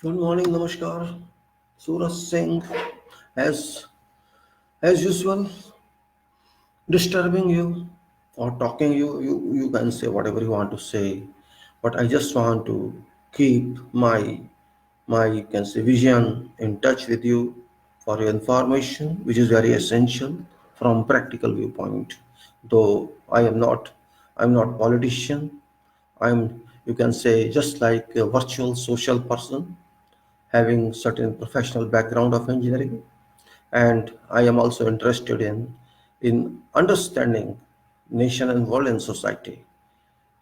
Good morning, Namaskar. Suraj Singh, as as usual, disturbing you or talking you can say whatever you want to say, but I just want to keep my you can say vision in touch with you for your information, which is very essential from practical viewpoint. Though I'm not politician, I'm you can say just like a virtual social person having certain professional background of engineering, and I am also interested in understanding nation and world and society.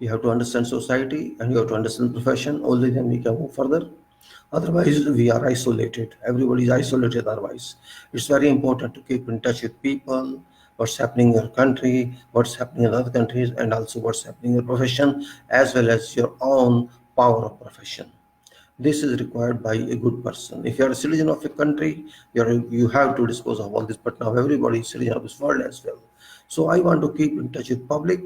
You have to understand society and you have to understand profession. Only then we can move further. Otherwise, we are isolated. Everybody is isolated. Otherwise, it's very important to keep in touch with people. What's happening in your country, what's happening in other countries, and also what's happening in your profession, as well as your own power of profession. This is required by a good person. If you are a citizen of a country, you have to dispose of all this. But now everybody is citizen of this world as well. So I want to keep in touch with public,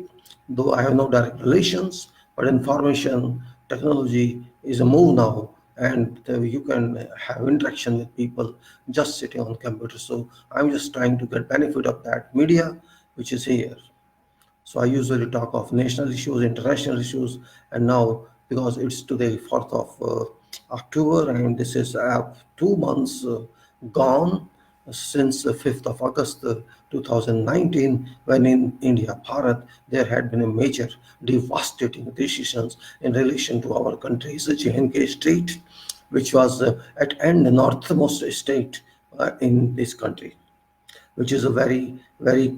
though I have no direct relations. But information technology is a move now, and you can have interaction with people just sitting on computer. So I'm just trying to get benefit of that media, which is here. So I usually talk of national issues, international issues, and now because it's today 4th of October, and this is 2 months gone since the 5th of August 2019, when in India, Bharat, there had been a major devastating decisions in relation to our country's J&K state, which was at end the northmost state in this country, which is a very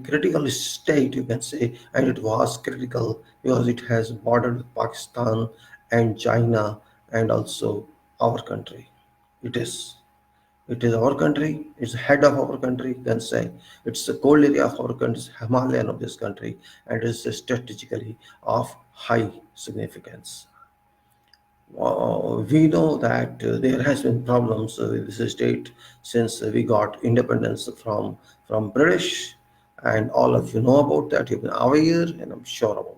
critical state, you can say, and it was critical because it has bordered with Pakistan and China and also our country. It is it is our country. It's the head of our country, you can say. It's the cold area of our country, it's Himalayan of this country, and it's strategically of high significance. We know that there has been problems with this state since we got independence from British, and all of you know about that. You've been aware, and I'm sure about that.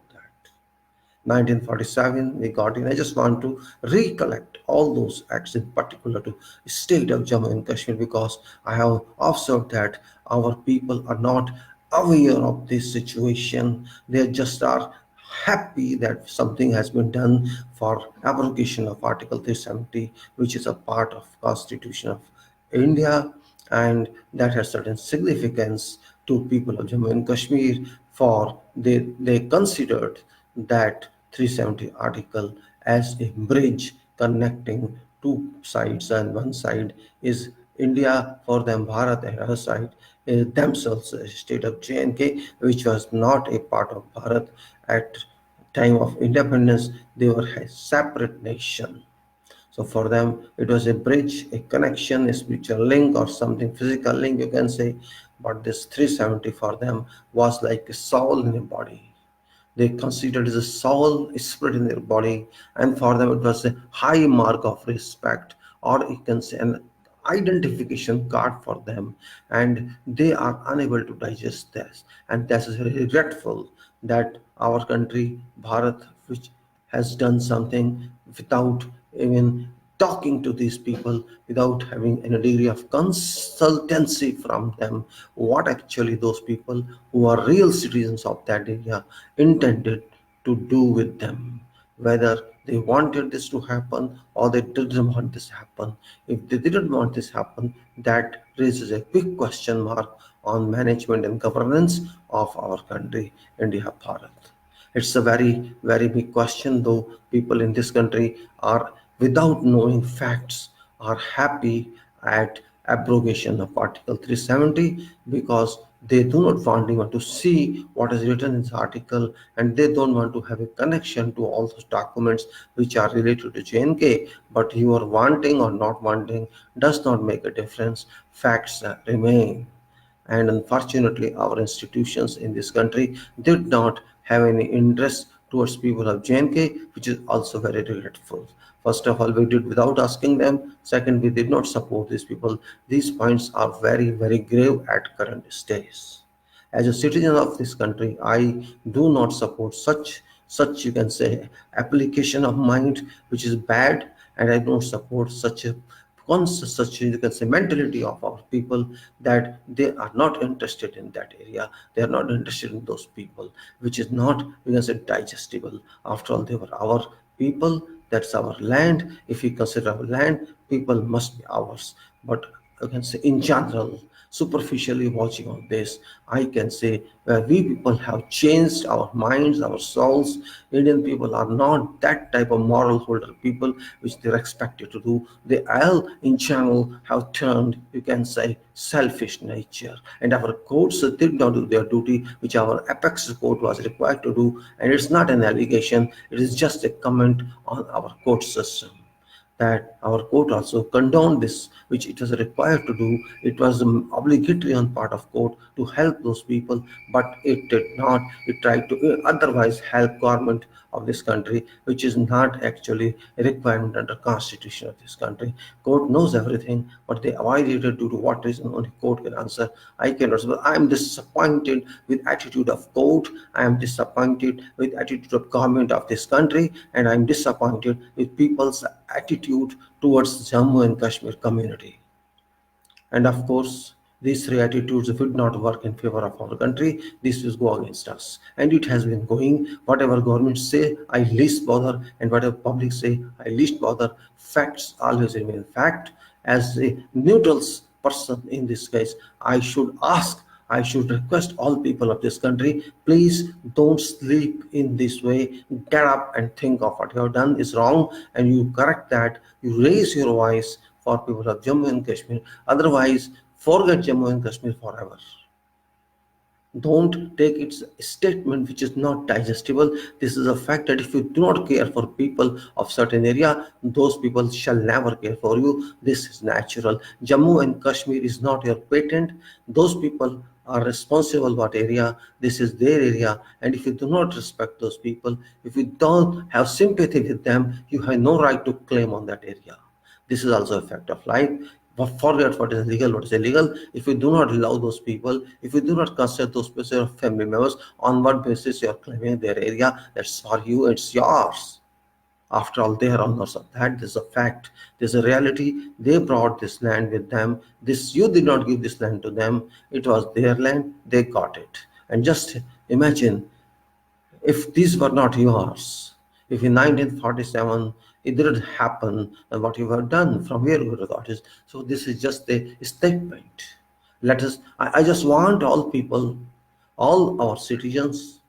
1947, we got in. I just want to recollect all those acts, in particular to state of Jammu and Kashmir, because I have observed that our people are not aware of this situation. They just are happy that something has been done for abrogation of Article 370, which is a part of Constitution of India, and that has certain significance to people of Jammu and Kashmir. For they considered that 370 article as a bridge connecting two sides, and one side is India for them, Bharat, and other side is themselves a state of J&K, which was not a part of Bharat at time of independence. They were a separate nation. So for them, it was a bridge, a connection, a spiritual link, or something physical link, you can say. But this 370 for them was like a soul in a body. They considered it as a soul, a spirit in their body, and for them it was a high mark of respect, or you can say an identification card for them, and they are unable to digest this. And this is very regretful that our country, Bharat, which has done something without even talking to these people, without having any degree of consultancy from them, what actually those people who are real citizens of that area intended to do with them, whether they wanted this to happen or they didn't want this to happen. If they didn't want this to happen, that raises a big question mark on management and governance of our country, India, Bharat. It's a very big question, though people in this country are, without knowing facts, are happy at abrogation of Article 370 because they do not want even to see what is written in this article, and they don't want to have a connection to all those documents which are related to JNK. But you are wanting or not wanting does not make a difference. Facts remain. And unfortunately, our institutions in this country did not have any interest towards people of JNK, which is also very regretful. First of all, we did without asking them. Second, we did not support these people. These points are very grave at current stage. As a citizen of this country, I do not support such you can say application of mind which is bad, and I don't support such a such you can say mentality of our people that they are not interested in that area. They are not interested in those people, which is not you can say digestible. After all, they were our people. That's our land. If we consider our land, people must be ours. But I can say in general, superficially watching on this, I can say we people have changed our minds, our souls. Indian people are not that type of moral holder people which they're expected to do. They all in general have turned, you can say, selfish nature. And our courts did not do their duty, which our apex court was required to do. And it's not an allegation, it is just a comment on our court system that our court also condoned this, which it was required to do. It was obligatory on part of court to help those people, but it did not. It tried to otherwise help government of this country, which is not actually a requirement under constitution of this country. Court knows everything, but they avoided it due to what reason only court can answer. I cannot. I am disappointed with attitude of court. I am disappointed with attitude of government of this country, and I am disappointed with people's attitude towards Jammu and Kashmir community. And of course, these three attitudes would not work in favor of our country. This will go against us. And it has been going. Whatever government say, I least bother. And whatever public say, I least bother. Facts always remain fact. As a neutral person in this case, I should request all people of this country, please don't sleep in this way. Get up and think of what you have done is wrong and you correct that. You raise your voice for people of Jammu and Kashmir. Otherwise, forget Jammu and Kashmir forever. Don't take its statement which is not digestible. This is a fact that if you do not care for people of certain area, those people shall never care for you. This is natural. Jammu and Kashmir is not your patent. Those people are responsible what area. This is their area. And if you do not respect those people, if you don't have sympathy with them, you have no right to claim on that area. This is also a fact of life. Forget what is legal, what is illegal. If you do not love those people, if you do not consider those people your family members, on what basis you are claiming their area, that's for you, it's yours. After all, they are owners of that. This is a fact. This is a reality. They brought this land with them. This you did not give this land to them. It was their land. They got it. And just imagine if these were not yours, if in 1947 it didn't happen, and what you have done, from where you got it. So this is just a statement. I just want all people, all our citizens,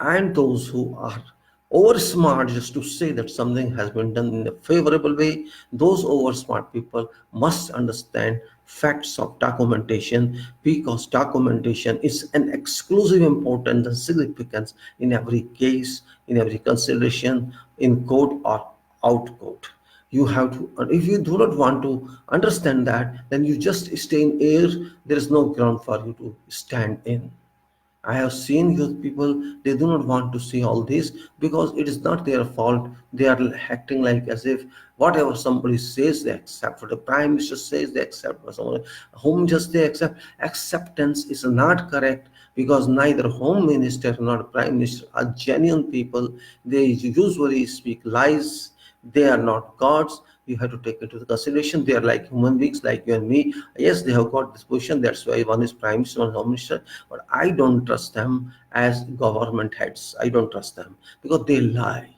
and those who are over smart just to say that something has been done in a favorable way, those over smart people must understand facts of documentation, because documentation is an exclusive importance and significance in every case, in every consideration, in court or out court. You have to, if you do not want to understand that, then you just stay in air. There is no ground for you to stand in. I have seen youth people, they do not want to see all this because it is not their fault. They are acting like as if whatever somebody says, they accept. What the Prime Minister says, they accept. What someone, Home just they accept. Acceptance is not correct because neither Home Minister nor Prime Minister are genuine people. They usually speak lies. They are not gods. You have to take into the consideration. They are like human beings, like you and me. Yes, they have got this position. That's why one is Prime Minister, one is Home Minister. But I don't trust them as government heads. I don't trust them because they lie.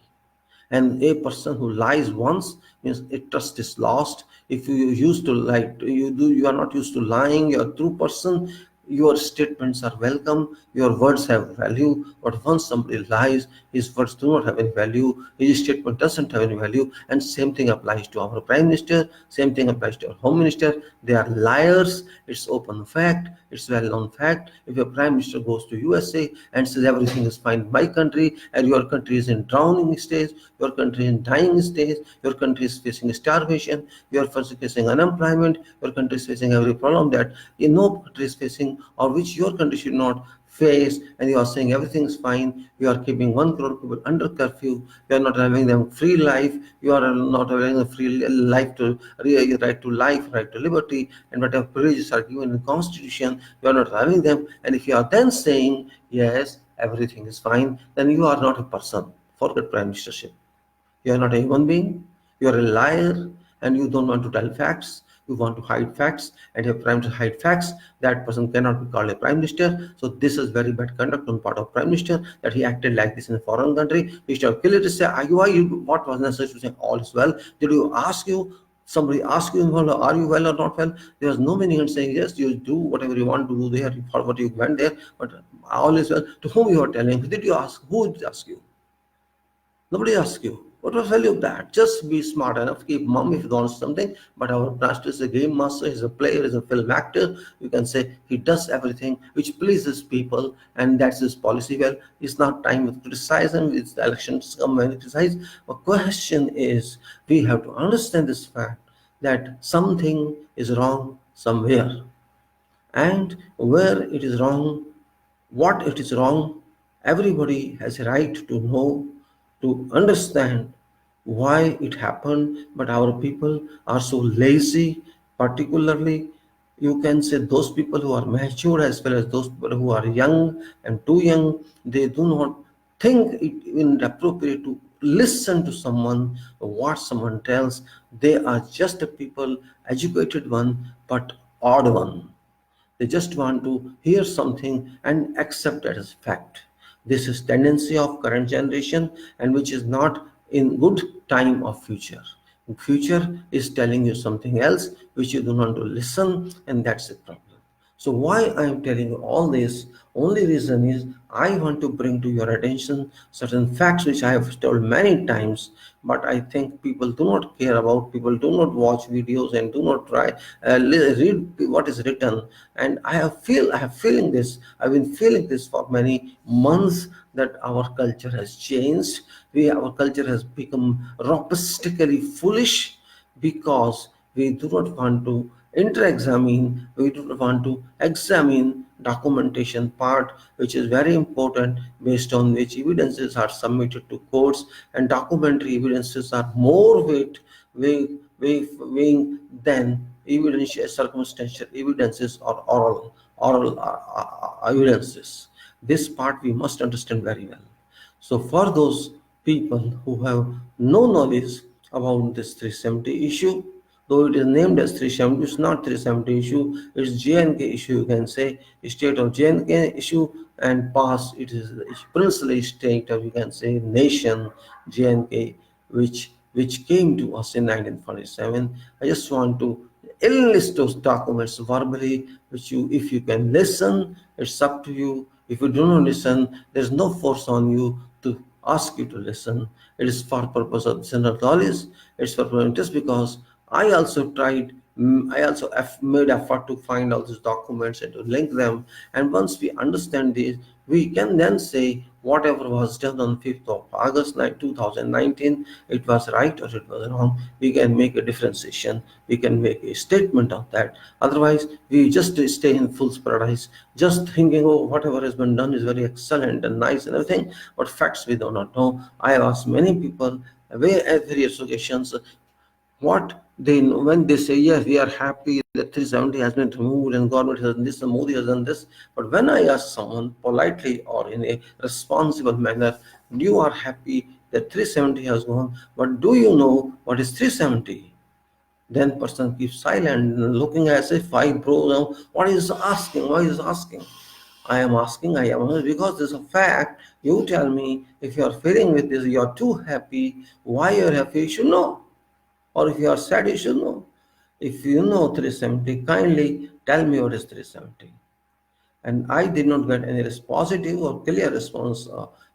And a person who lies once means a trust is lost. If you used to lie, you are not used to lying. You are a true person. Your statements are welcome, your words have value, but once somebody lies, his words do not have any value, his statement doesn't have any value. And same thing applies to our Prime Minister, same thing applies to our Home Minister. They are liars. It's open fact, it's well-known fact. If your Prime Minister goes to USA and says everything is fine in my country, and your country is in drowning stage, your country is in dying stage, your country is facing starvation, your country is facing unemployment, your country is facing every problem that no country is facing, or which your country should not face, and you are saying everything is fine, you are keeping 1 crore people under curfew, you are not having them free life, you are not having a free life to right to life, right to liberty, and whatever privileges are given in the constitution, you are not having them. And if you are then saying yes, everything is fine, then you are not a person. Forget prime ministership. You are not a human being. You are a liar and you don't want to tell facts. You want to hide facts, and if prime minister hide facts, that person cannot be called a prime minister. So this is very bad conduct on part of prime minister, that he acted like this in a foreign country. Instead of clearly to say, why you, what was necessary to say all is well? Did you ask you? Somebody ask you, well, are you well or not well? There was no meaning in saying yes, you do whatever you want to do there for what you went there, but all is well. To whom you are telling? Did you ask? Who did ask you? Nobody asks you. What was the value of that? Just be smart enough, keep mum if you want something. But our pastor is a game master, he's a player, he's a film actor. You can say he does everything which pleases people, and that's his policy. Well, it's not time to criticize him, it's the elections come when we criticize. The question is, we have to understand this fact that something is wrong somewhere. And where it is wrong, what it is wrong, everybody has a right to know, to understand why it happened. But our people are so lazy, particularly you can say those people who are mature as well as those people who are young and too young. They do not think it even appropriate to listen to someone or what someone tells. They are just a people, educated one but odd one. They just want to hear something and accept it as fact. This is tendency of current generation, and which is not in good time of future. Future is telling you something else which you do not want to listen, and that's the problem. So why I am telling you all this? Only reason is I want to bring to your attention certain facts which I have told many times, but I think people do not care about. People do not watch videos and do not try read what is written. And I have feeling this. I've been feeling this for many months that our culture has changed. Our culture has become robustically foolish because we do not want to inter-examine, we do not want to examine documentation part, which is very important, based on which evidences are submitted to courts, and documentary evidences are more weighing than evidential circumstantial evidences or oral evidences. This part we must understand very well. So for those people who have no knowledge about this 370 issue, though it is named as 370, it's not 370 issue, it's JNK issue, you can say, state of JNK issue, and past it is the princely state of, you can say, nation JNK, which came to us in 1947. I just want to enlist those documents verbally, which you, if you can listen, it's up to you. If you do not listen, there's no force on you to ask you to listen. It is for purpose of general knowledge. It's for just because I also tried. I also have made effort to find all these documents and to link them. And once we understand this, we can then say whatever was done on 5th of August 2019, it was right or it was wrong. We can make a differentiation. We can make a statement of that. Otherwise, we just stay in fool's paradise, just thinking, oh, whatever has been done is very excellent and nice and everything, but facts we do not know. I have asked many people at various occasions what they know when they say, yes, we are happy that 370 has been removed and government has done this and Modi has done this. But when I ask someone politely or in a responsible manner, you are happy that 370 has gone, but do you know what is 370? Then person keeps silent, looking as if I bro now. What is asking? Why is asking? I am asking because there's a fact. You tell me if you are feeling with this, you are too happy. Why you are happy? You should know. Or if you are sad, you should know. If you know 370, kindly tell me what is 370. And I did not get any positive or clear response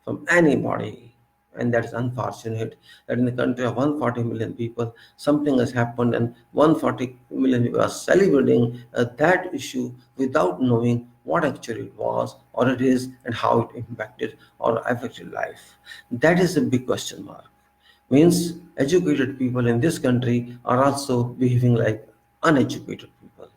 from anybody. And that is unfortunate that in the country of 140 million people, something has happened and 140 million people are celebrating that issue without knowing what actually it was or it is and how it impacted or affected life. That is a big question mark. Means educated people in this country are also behaving like uneducated people.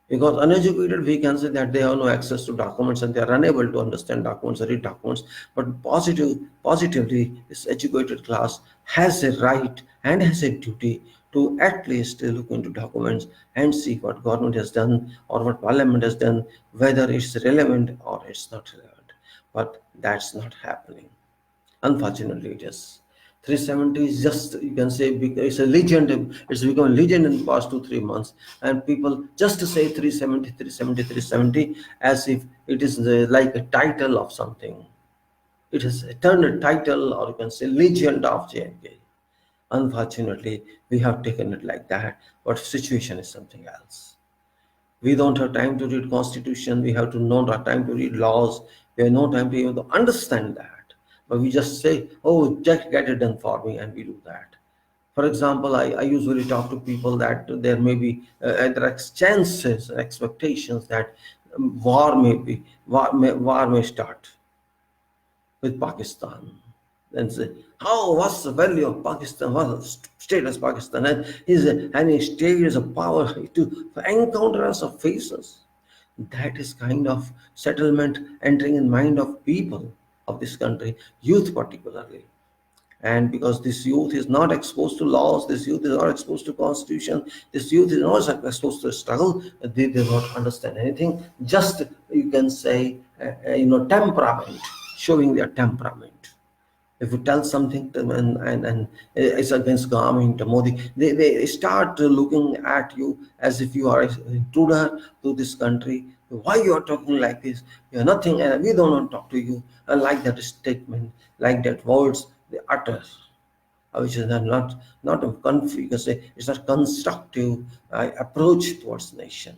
Because uneducated, we can say that they have no access to documents and they are unable to understand documents or read documents. But positively, this educated class has a right and has a duty to at least look into documents and see what government has done or what parliament has done, whether it's relevant or it's not relevant. But that's not happening. Unfortunately, it is. 370 is just, you can say, it's a legend. It's become a legend in the past 2 3 months, and people just say 370, 370, 370, as if it is like a title of something. It has turned a title, or you can say legend of JNK. Unfortunately, we have taken it like that, but situation is something else. We don't have time to read constitution. We have to no time to read laws. We have no time to even to understand that. But we just say, oh, just get it done for me, and we do that. For example, I usually talk to people that there may be there are chances, expectations that war may start with Pakistan. Then say, how, what's the value of Pakistan? What's the status of Pakistan? And is any state is a power to encounter us or face us? That is kind of settlement entering in mind of people of this country, youth particularly. And because this youth is not exposed to laws, this youth is not exposed to constitution, this youth is not exposed to struggle, they do not understand anything. Just, you can say, temperament, showing their temperament. If you tell something to them, and it's against government, Modi, they start looking at you as if you are an intruder to this country. Why you are talking like this? You are nothing, and we don't want to talk to you. And like that statement, like that words they utter, which is not a you can say it's not constructive approach towards nation.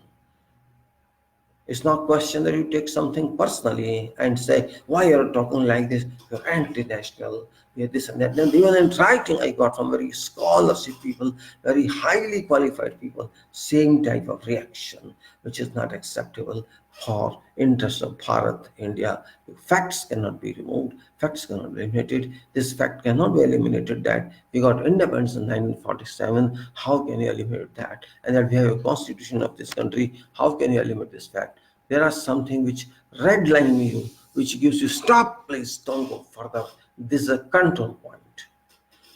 It's not question that you take something personally and say, why you're talking like this? You're anti-national. You're this and that. Then even in writing, I got from very scholarship people, very highly qualified people, same type of reaction, which is not acceptable for interest of Bharat, India. Facts cannot be removed. Facts cannot be eliminated. This fact cannot be eliminated that we got independence in 1947. How can you eliminate that? And that we have a constitution of this country. How can you eliminate this fact? There are something which redline you, which gives you stop, please don't go further. This is a control point.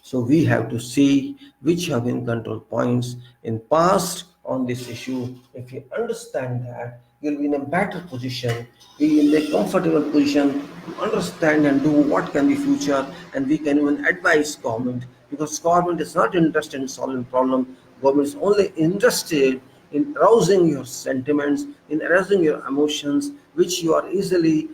So we have to see which have been control points in past on this issue. If you understand that, you'll be in a better position, be in a comfortable position to understand and do what can be future, and we can even advise government, because government is not interested in solving problem. Government is only interested in arousing your sentiments, in arousing your emotions, which you are easily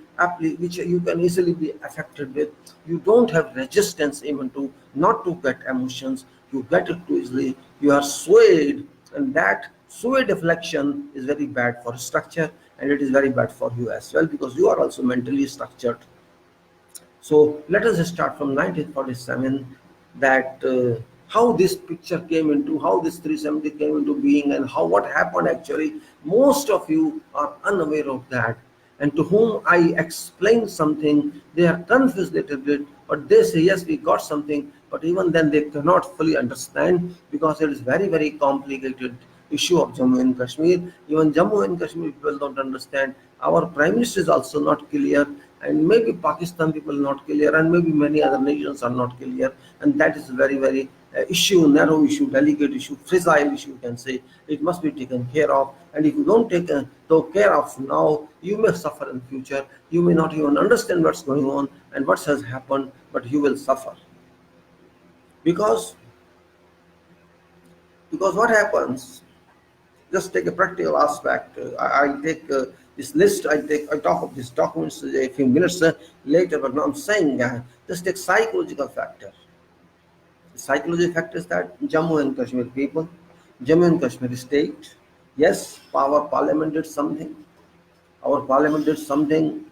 which you can easily be affected with. You don't have resistance even to not to get emotions. You get it too easily. You are swayed, and that sway deflection is very bad for structure, and it is very bad for you as well, because you are also mentally structured. So let us start from 1947, that how this picture came into, how this 370 came into being, and how what happened actually. Most of you are unaware of that, and to whom I explain something, they are confused a little bit, but they say yes, we got something, but even then they cannot fully understand, because it is very, very complicated issue of Jammu and Kashmir. Even Jammu and Kashmir people don't understand. Our Prime Minister is also not clear, and maybe Pakistan people not clear, and maybe many other nations are not clear, and that is very, very issue, narrow issue, delicate issue, fragile issue, you can say. It must be taken care of, and if you don't take care of now, you may suffer in future. You may not even understand what's going on and what has happened, but you will suffer, because what happens. Just take a practical aspect. I take this list. I talk of these documents a few minutes later, but now I'm saying just take psychological factor. The psychological factor is that Jammu and Kashmir people, Jammu and Kashmir state, yes, our parliament did something. Our parliament did something.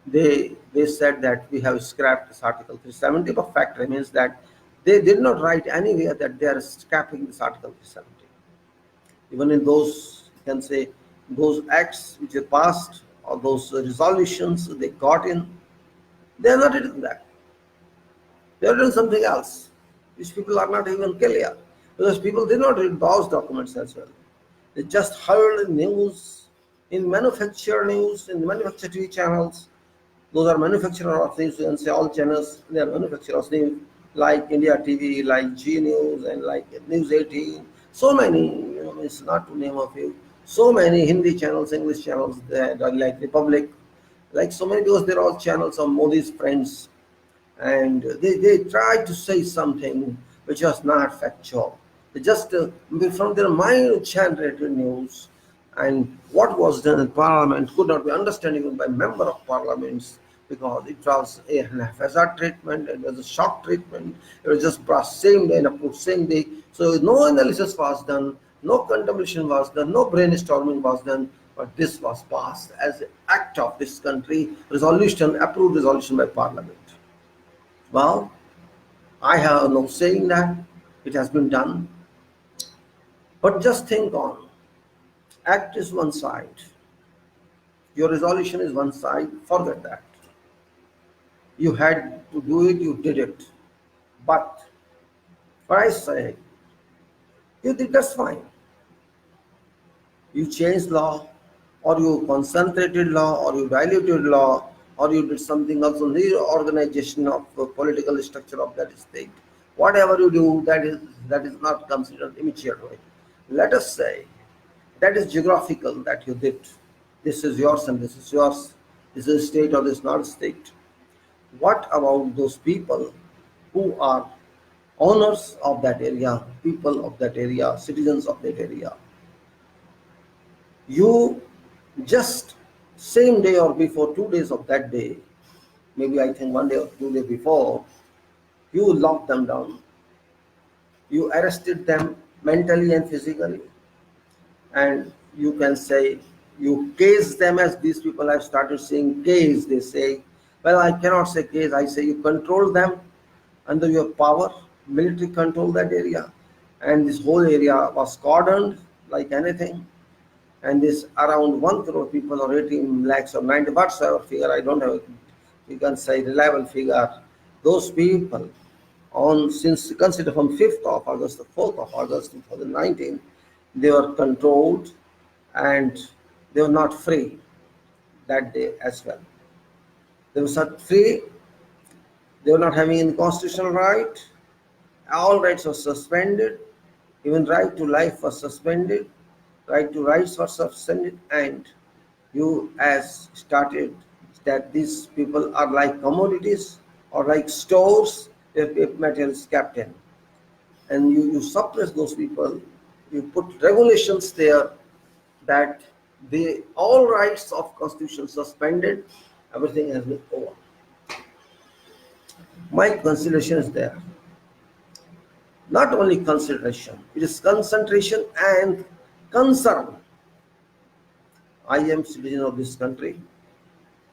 They said that we have scrapped this Article 370, but fact remains that they did not write anywhere that they are scrapping this Article 370. Even in those, you can say, those acts which are passed, or those resolutions they got in, they are not doing that. They are doing something else. These people are not even clear, because people did not read those documents as well. They just heard news, in manufactured news, in manufactured TV channels. Those are manufacturer of news, you can say all channels, they are manufacturers of news, like India TV, like G News, and like News 18. So many, it's not to name a few. So many Hindi channels, English channels, that are like Republic, like so many, because they're all channels of Modi's friends. and they tried to say something which was not factual. They just from their mind generated news, and what was done in parliament could not be understood even by member of parliaments, because it was a hazard treatment, it was a shock treatment, it was just passed same day and approved same day. So no analysis was done, no contemplation was done, no brainstorming was done, but this was passed as an act of this country, resolution, approved resolution by parliament. Well, I have no saying that it has been done, but just think on. Act is one side. Your resolution is one side. Forget that. You had to do it, you did it. But what I say, you did that's fine. You changed law, or you concentrated law, or you diluted law, or you did something else on the organization of the political structure of that state. Whatever you do, that is not considered immediate way. Let us say that is geographical that you did. This is yours and this is yours. This is state or this is not state. What about those people who are owners of that area, people of that area, citizens of that area? You just same day or before 2 days of that day, maybe I think 1 day or 2 days before, you locked them down. You arrested them mentally and physically, and you can say you case them, as these people have started saying case. They say, well, I cannot say case, I say you control them under your power. Military control that area, and this whole area was cordoned like anything. And this around 1 crore people or 18 lakhs or 90, whatsoever figure, I don't have, you can say reliable figure. Those people on, since consider from 5th of August to 4th of August 2019, they were controlled and they were not free that day as well. They were not free, they were not having any constitutional right, all rights were suspended, even right to life was suspended, right to rights were suspended, and you as started that these people are like commodities or like stores where material is kept in. And you suppress those people, you put regulations there that the all rights of constitution suspended, everything has been over. My consideration is there. Not only consideration, it is concentration and concern. I am citizen of this country,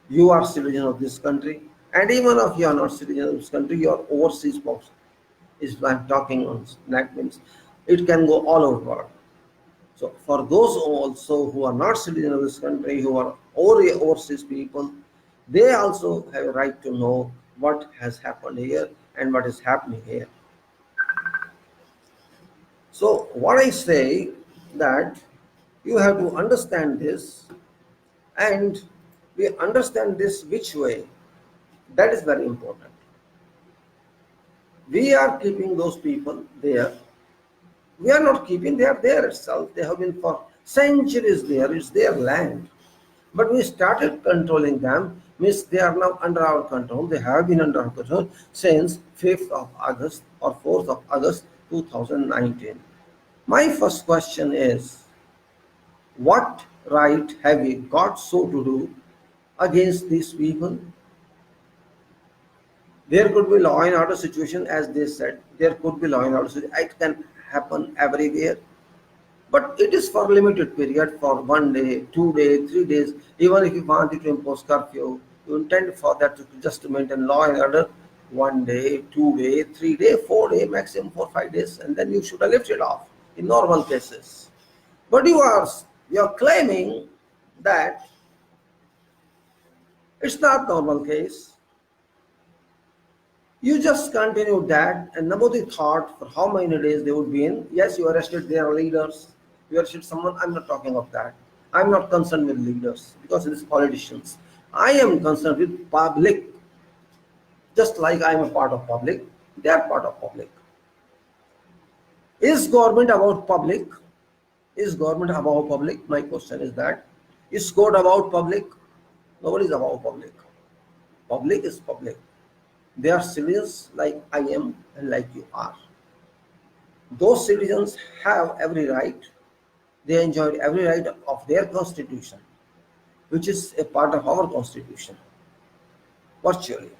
you are citizen of this country, and even if you are not citizen of this country, you are overseas person. Is I'm talking on that means it can go all over the world. So for those also who are not citizens of this country, who are overseas people, they also have a right to know what has happened here and what is happening here. So what I say that you have to understand this, and we understand this which way, that is very important. We are keeping those people there. We are not keeping, they are there itself. They have been for centuries there, it's their land. But we started controlling them, means they are now under our control. They have been under our control since 5th of August or 4th of August 2019. My first question is, what right have we got so to do against these people? There could be law and order situation, as they said. There could be law and order situation. It can happen everywhere. But it is for limited period, for 1 day, 2 days, 3 days. Even if you wanted to impose curfew, you intend for that to just to maintain law and order 1 day, 2 day, 3 day, 4 day, maximum 4-5 days, and then you should have lifted off in normal cases. But you are claiming that it's not normal case. You just continue that, and nobody thought for how many days they would be in. Yes, you arrested their leaders. You arrested someone. I'm not talking of that. I'm not concerned with leaders because it is politicians. I am concerned with public. Just like I am a part of public, they are part of public. Is government about public? Is government about public? My question is that. Is court about public? Nobody is about public. Public is public. They are citizens like I am and like you are. Those citizens have every right. They enjoy every right of their constitution, which is a part of our constitution, virtually.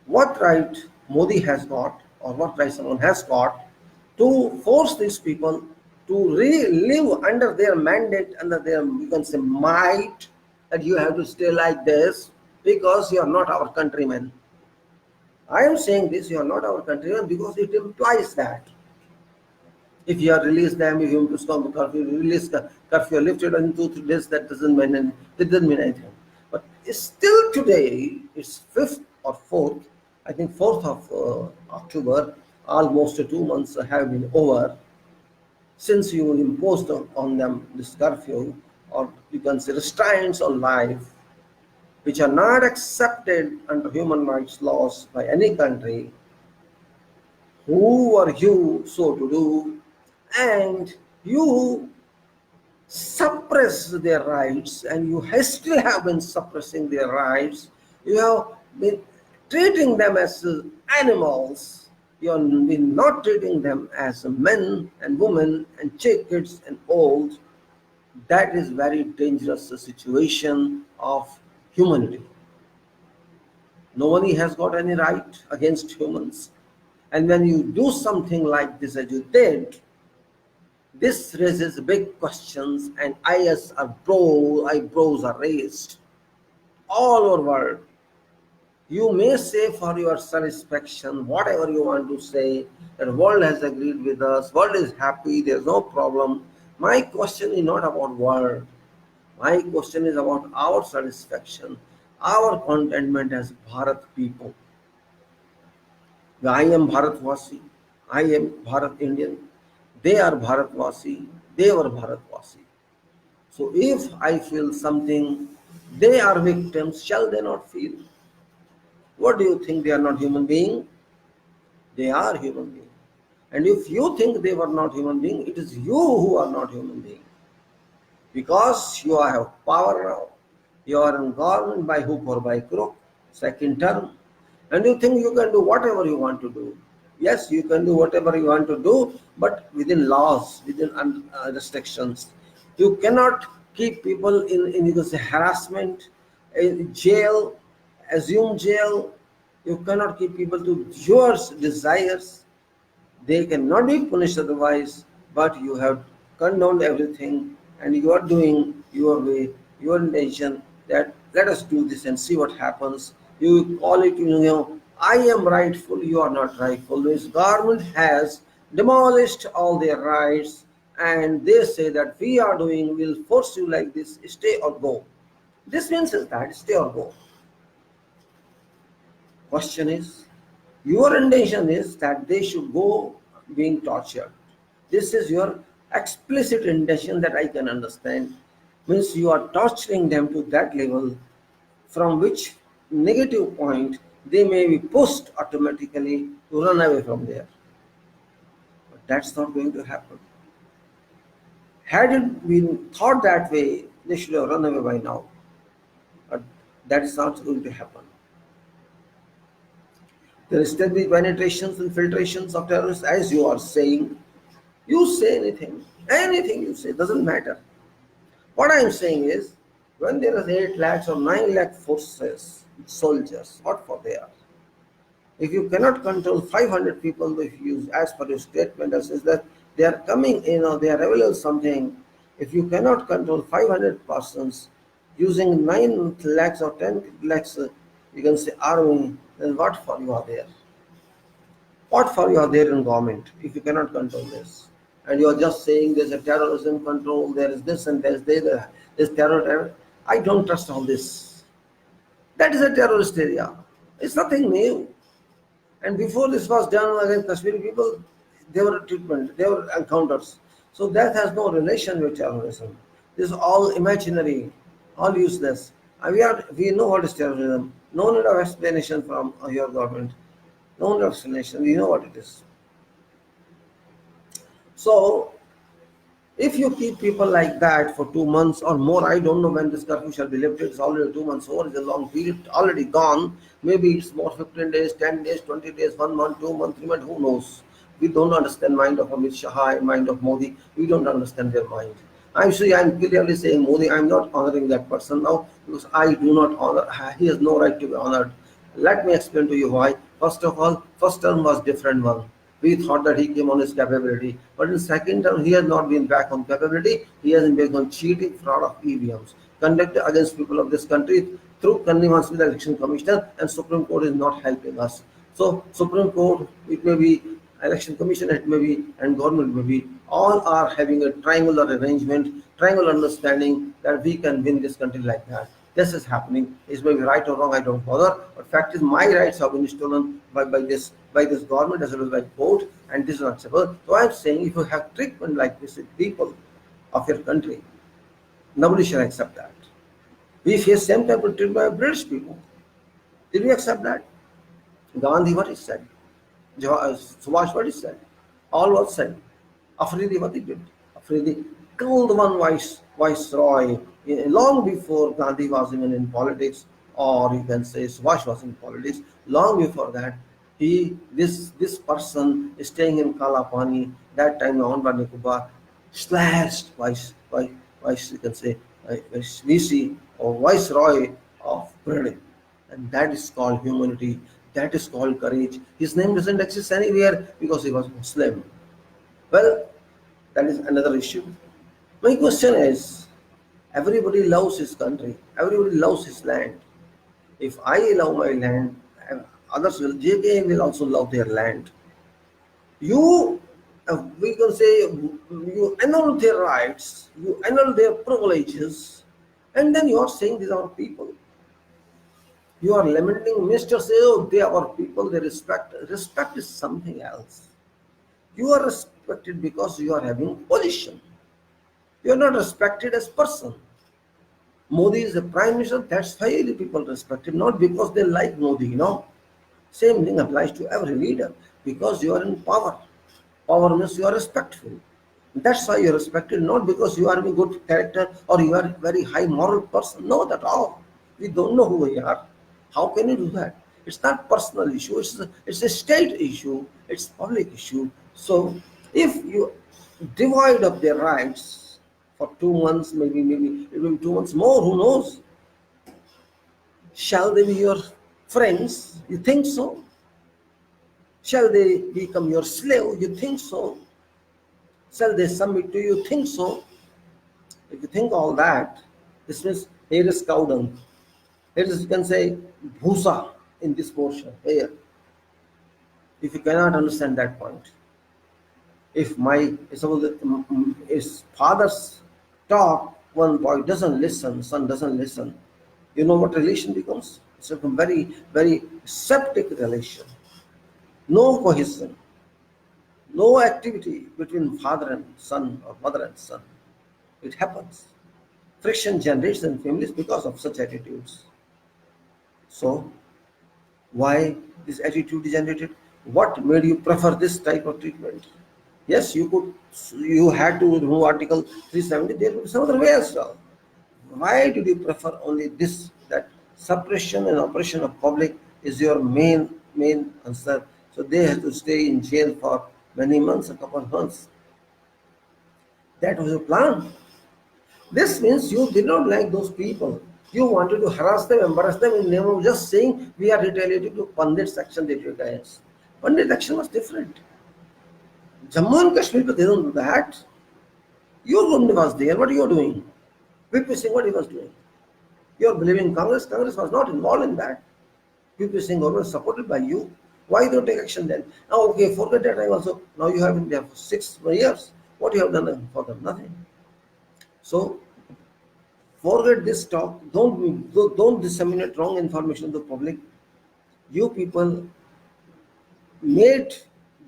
What right Modi has got, or what right someone has got, to force these people to live under their mandate, under their, you can say, might, that you have to stay like this because you are not our countrymen. I am saying this, you are not our countrymen, because it implies that if you have released them, if you have to stop curfew, release curfew lifted in 2 3 days, that doesn't mean that doesn't mean anything. But still today, it's 5th or 4th, I think 4th of October, almost 2 months have been over since you imposed on them this curfew, or you can say restraints on life, which are not accepted under human rights laws by any country. Who are you so to do? And you suppress their rights, and you still have been suppressing their rights. You have been treating them as animals. You have been not treating them as men and women and kids and old. That is very dangerous situation of humanity. Nobody has got any right against humans. And when you do something like this as you did, this raises big questions, and eyebrows are raised all over the world. You may say for your satisfaction whatever you want to say, that the world has agreed with us, world is happy, there's no problem. My question is not about world. My question is about our satisfaction, our contentment as Bharat people. I am Bharatvasi, I am Bharat Indian, they are Bharatvasi, they were Bharatvasi. So if I feel something, they are victims, shall they not feel? What do you think, they are not human being? They are human being. And if you think they were not human being, it is you who are not human being. Because you have power now. You are in government by hook or by crook, second term. And you think you can do whatever you want to do. Yes, you can do whatever you want to do, but within laws, within restrictions. You cannot keep people in you can say harassment, in jail, assume jail. You cannot keep people to your desires. They cannot be punished otherwise, but you have condoned everything, and you are doing your way, your intention, that let us do this and see what happens. You call it, I am rightful, you are not rightful. This government has demolished all their rights, and they say that we are doing, we'll force you like this, stay or go. This means is that stay or go. Question is, your intention is that they should go being tortured. This is your explicit intention that I can understand. Means you are torturing them to that level, from which negative point they may be pushed automatically to run away from there. But that's not going to happen. Had it been thought that way, they should have run away by now. But that is not going to happen. There still be penetrations, infiltrations of terrorists, as you are saying. You say anything you say, doesn't matter. What I am saying is, when there is 8 lakhs or 9 lakh forces, soldiers, what for they are? If you cannot control 500 people, if you, as per your statement, as is that they are coming in or they are revealing something, if you cannot control 500 persons using 9 lakhs or 10 lakhs, you can say army, then what for you are there? What for you are there in government if you cannot control this? And you are just saying there's a terrorism control, there is this and there's terror. I don't trust all this. That is a terrorist area. It's nothing new. And before this was done against Kashmiri people, they were treatment, they were encounters. So that has no relation with terrorism. This is all imaginary, all useless. And we know what is terrorism. No need of explanation from your government. No need of explanation. We know what it is. So If you keep people like that for 2 months or more, I don't know when this curfew shall be lifted. It's already 2 months over. It's a long period already gone. Maybe it's more 15 days, 10 days, 20 days, 1 month, 2 months, 3 months. Who knows? We don't understand mind of Amit Shah, mind of Modi. We don't understand their mind. I'm clearly saying Modi. I'm not honoring that person now because I do not honor. He has no right to be honored. Let me explain to you why. First of all, first term was different one. We thought that he came on his capability, but in second term he has not been back on capability. He has been back on cheating, fraud of EVMs conducted against people of this country through connivance with the election commissioner, and Supreme Court is not helping us. So Supreme Court, it may be election commission, it may be, and government may be, all are having a triangular arrangement, triangular understanding that we can win this country like that. This is happening. It may be right or wrong, I don't bother. But fact is, my rights have been stolen by this government as well as by court, and this is not acceptable. So I'm saying, if you have treatment like this with people of your country, nobody shall accept that. We face same type of treatment by British people. Did we accept that? Gandhi, what he said. Subhash, what he said. All was said. Afridi, what he did. Afridi killed one viceroy long before Gandhi was even in politics, or you can say Subhash was in politics. Long before that, this person staying in Kalapani, that time on Nicobar, slashed vice you can say VC or viceroy of Britain, and that is called humanity. That is called courage. His name doesn't exist anywhere because he was Muslim. Well, that is another issue. My question is, everybody loves his country, everybody loves his land. If I love my land, others will, JK will also love their land. You, we can say, you annul their rights, you annul their privileges, and then you are saying these are people. You are lamenting, Mr. Say, oh, they are our people, they respect. Respect is something else. You are respected because you are having position. You are not respected as person. Modi is the prime minister, that's why the people respect him, not because they like Modi. Same thing applies to every leader. Because you are in power. Power means you are respectful. That's why you are respected, not because you are a good character or you are a very high moral person. Not at all. We don't know who we are. How can you do that? It's not personal issue. It's a state issue. It's public issue. So if you divide up their rights for 2 months, maybe it will be 2 months more. Who knows? Shall they be your friends? You think so? Shall they become your slave? You think so? Shall they submit to you? You think so? If you think all that, this means here is cow dung. Here is, you can say, bhusa in this portion here. If you cannot understand that point, if suppose his father's talk, one boy doesn't listen, son doesn't listen, you know what relation becomes? It's a very, very septic relation. No cohesion, no activity between father and son or mother and son. It happens. Friction generates in families because of such attitudes. So, why this attitude is generated? What made you prefer this type of treatment? Yes, you had to remove Article 370, there was some other way as well. Why did you prefer only this, that suppression and oppression of public is your main answer? So they have to stay in jail for many months, a couple of months. That was your plan. This means you did not like those people. You wanted to harass them, embarrass them in name of just saying we are retaliating to Pandit's action that you guys. Pandit's action was different. Jammu and Kashmir, they don't do that. Your government was there. What are you doing? VP Singh, what he was doing? You are believing Congress. Congress was not involved in that. VP Singh government supported by you. Why don't take action then? Now, okay, forget that time also. Now you have been there for 6 years. What you have done for them? Nothing. So forget this talk. Don't disseminate wrong information to the public. You people made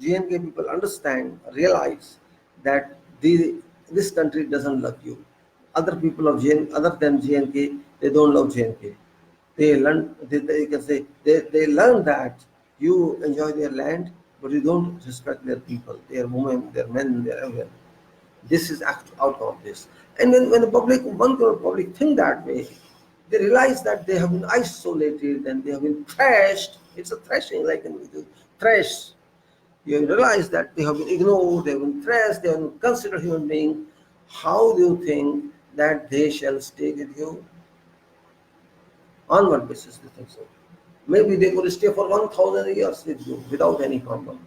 JNK people understand, realize that this country doesn't love you. Other people of other than JNK, they don't love JNK. They learn. They can say they learn that you enjoy their land, but you don't respect their people, their women, their men, their everyone. This is outcome of this. And when the public, one crore public think that way, they realize that they have been isolated and they have been thrashed. It's a thrashing, like in thrash. You realize that they have been ignored, they have been thrashed, they have been considered human being. How do you think that they shall stay with you? On what basis do you think so? Maybe they could stay for 1,000 years with you without any problem.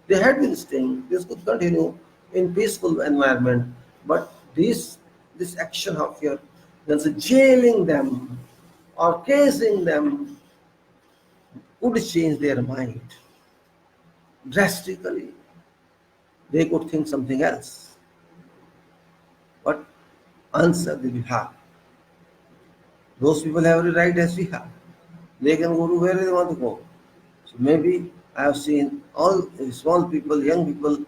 They had been staying. This could continue in peaceful environment, but this action of your, that's jailing them or casing them would change their mind drastically. They could think something else. But answer they will have. Those people have every right as we have. They can go to wherever they want to go. So maybe I have seen all small people, young people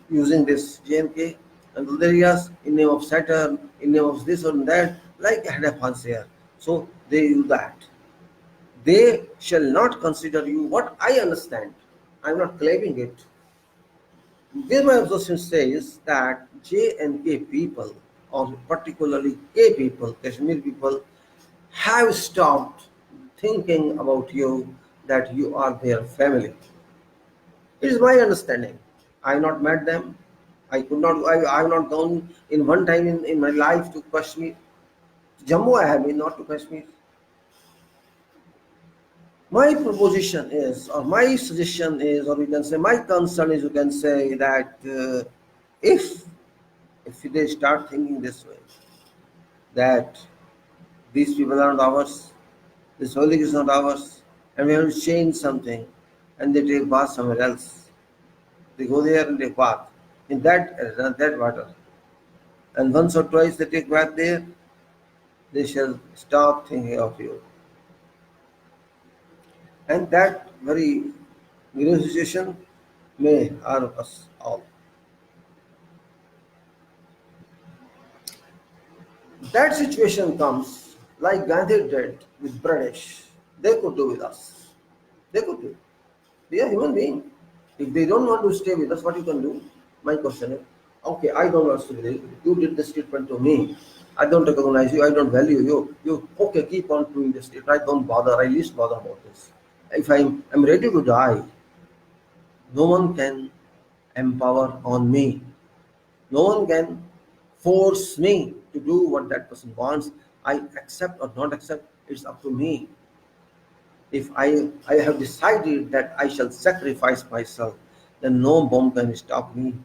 using this JNK and other areas in name of Saturn, in name of this or that, like I had a fancy here. So they do that. They shall not consider you. What I understand, I'm not claiming it. This my observation says that J and K people, or particularly K people, Kashmir people, have stopped thinking about you that you are their family. It is my understanding. I have not met them. I could not. I have not gone in one time in my life to Kashmir. Jammu I have been, not to Kashmir. My proposition is, or my suggestion is, or you can say my concern is, you can say that if if they start thinking this way, that these people are not ours, this holy is not ours, and we have to change something, and they take bath somewhere else. They go there and take bath in that water, and once or twice they take bath there, they shall stop thinking of you. And that very grave situation may harm us all. That situation comes like Gandhi did with British. They could do with us. They could do. They are human beings. If they don't want to stay with us, what you can do? My question is, okay, I don't want to stay with you. You did this treatment to me. I don't recognize you. I don't value you. You okay? Keep on doing this treatment. I don't bother. I least bother about this. If I'm ready to die, no one can empower on me. No one can force me to do what that person wants. I accept or not accept, it's up to me. If I have decided that I shall sacrifice myself, then no bomb can stop me,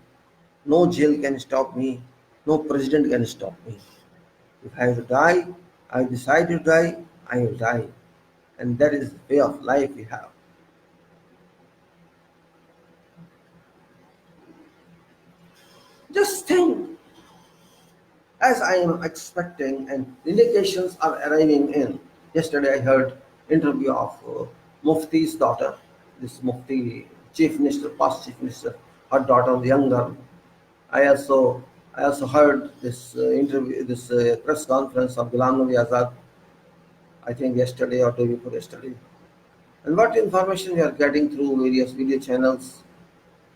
no jail can stop me, no president can stop me. If I have to die, I decide to die, I will die. And that is the way of life we have. Just think, as I am expecting and indications are arriving in. Yesterday I heard interview of Mufti's daughter, this Mufti chief minister, past chief minister, her daughter, the young girl. I also I also heard this interview, this press conference of Ghulam Nabi Azad. I think yesterday or day before yesterday. And what information we are getting through various video channels,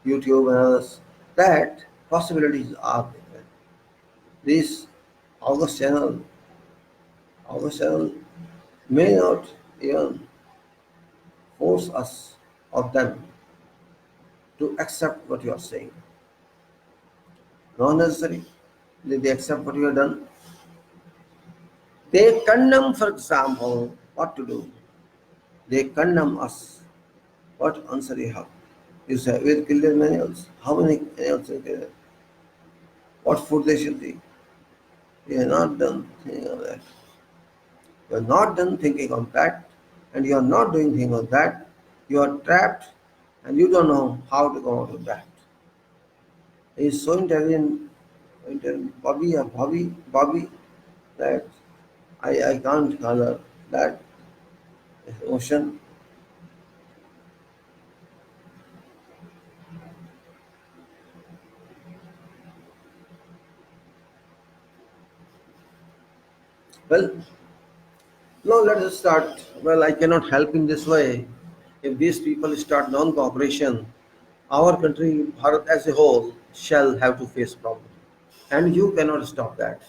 YouTube and others, that possibilities are there. This August channel, August channel may not even force us or them to accept what you are saying. Not necessary. They accept what you have done. They condemn, for example, what to do. They condemn us. What answer you have? You say, we'll kill their animals. How many animals will kill? What food they should eat? You are not done thinking of that. You are not done thinking of that, and you are not doing anything of that. You are trapped, and you don't know how to go out of that. He is so intelligent, Bobby, that I can't color that ocean. Well, now let us start. Well, I cannot help in this way. If these people start non-cooperation, our country, Bharat as a whole, shall have to face problems. and you cannot stop that.